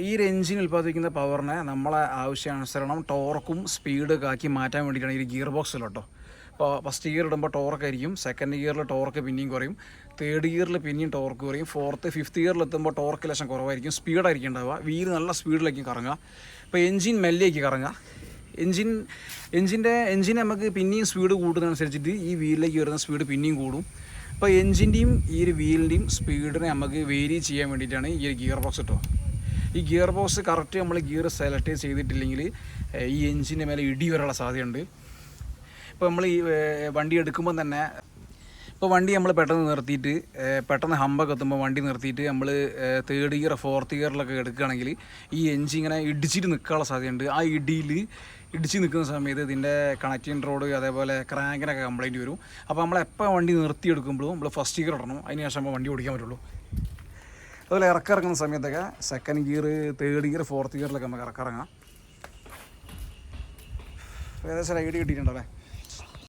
ഈ ഒരു എൻജിൻ ഉൽപ്പാദിപ്പിക്കുന്ന പവറിനെ നമ്മളെ ആവശ്യാനുസരണം ടോർക്കും സ്പീഡൊക്കെ ആക്കി മാറ്റാൻ വേണ്ടിയിട്ടാണ് ഈ ഗിയർ ബോക്സിൽ കേട്ടോ. അപ്പോൾ ഫസ്റ്റ് ഗിയർ ഇടുമ്പോൾ ടോർക്കായിരിക്കും, സെക്കൻഡ് ഗിയറിൽ ടോർക്ക് പിന്നെയും കുറയും, തേർഡ് ഗിയറിൽ പിന്നെയും ടോർക്ക് കുറയും, ഫോർത്ത് ഫിഫ്ത്ത് ഗിയറിലെത്തുമ്പോൾ ടോർക്ക് ലേശം കുറവായിരിക്കും, സ്പീഡായിരിക്കും ഉണ്ടാവുക, വീല് നല്ല സ്പീഡിലേക്ക് കറങ്ങുക. ഇപ്പോൾ എൻജിൻ മെല്ലേക്ക് കറങ്ങുക. എൻജിൻ നമുക്ക് പിന്നെയും സ്പീഡ് കൂടുന്നതനുസരിച്ചിട്ട് ഈ വീലിലേക്ക് വരുന്ന സ്പീഡ് പിന്നെയും കൂടും. അപ്പോൾ എൻജിൻ്റെയും ഈ ഒരു വീലിൻ്റെയും സ്പീഡിനെ നമുക്ക് വേരി ചെയ്യാൻ വേണ്ടിയിട്ടാണ് ഈ ഒരു ഗിയർ ബോക്സ് കേട്ടോ. ഈ ഗിയർ ബോക്സ് കറക്റ്റ് നമ്മൾ ഗിയർ സെലക്ട് ചെയ്തിട്ടില്ലെങ്കിൽ ഈ എൻജിൻ്റെ മേലെ ഇടി വരാനുള്ള സാധ്യതയുണ്ട്. ഇപ്പോൾ നമ്മൾ ഈ വണ്ടി എടുക്കുമ്പോൾ തന്നെ ഇപ്പോൾ വണ്ടി നമ്മൾ പെട്ടെന്ന് നിർത്തിയിട്ട് പെട്ടെന്ന് ഹമ്പൊക്കെ എത്തുമ്പോൾ വണ്ടി നിർത്തിയിട്ട് നമ്മൾ തേർഡ് ഗിയർ ഫോർത്ത് ഗിയറിലൊക്കെ എടുക്കുകയാണെങ്കിൽ ഈ എൻജിൻ ഇങ്ങനെ ഇടിച്ചിട്ട് നിൽക്കാനുള്ള സാധ്യതയുണ്ട്. ആ ഇടിച്ച് നിൽക്കുന്ന സമയത്ത് ഇതിൻ്റെ കണക്റ്റിംഗ് റോഡ് അതേപോലെ ക്രാങ്കിനൊക്കെ കംപ്ലയിൻറ്റ് വരും. അപ്പോൾ നമ്മളെപ്പോൾ വണ്ടി നിർത്തിയെടുക്കുമ്പോഴും നമ്മൾ ഫസ്റ്റ് ഗിയർ ഇടണം, അതിന് ശേഷം നമ്മൾ വണ്ടി ഓടിക്കാൻ പറ്റുള്ളൂ. അതുപോലെ ഇറക്കുന്ന സമയത്തൊക്കെ second gear third gear fourth ഗിയറിലൊക്കെ നമുക്ക് ഇറങ്ങാം. ഏകദേശം ഐഡിയ കിട്ടിയിട്ടുണ്ടല്ലേ.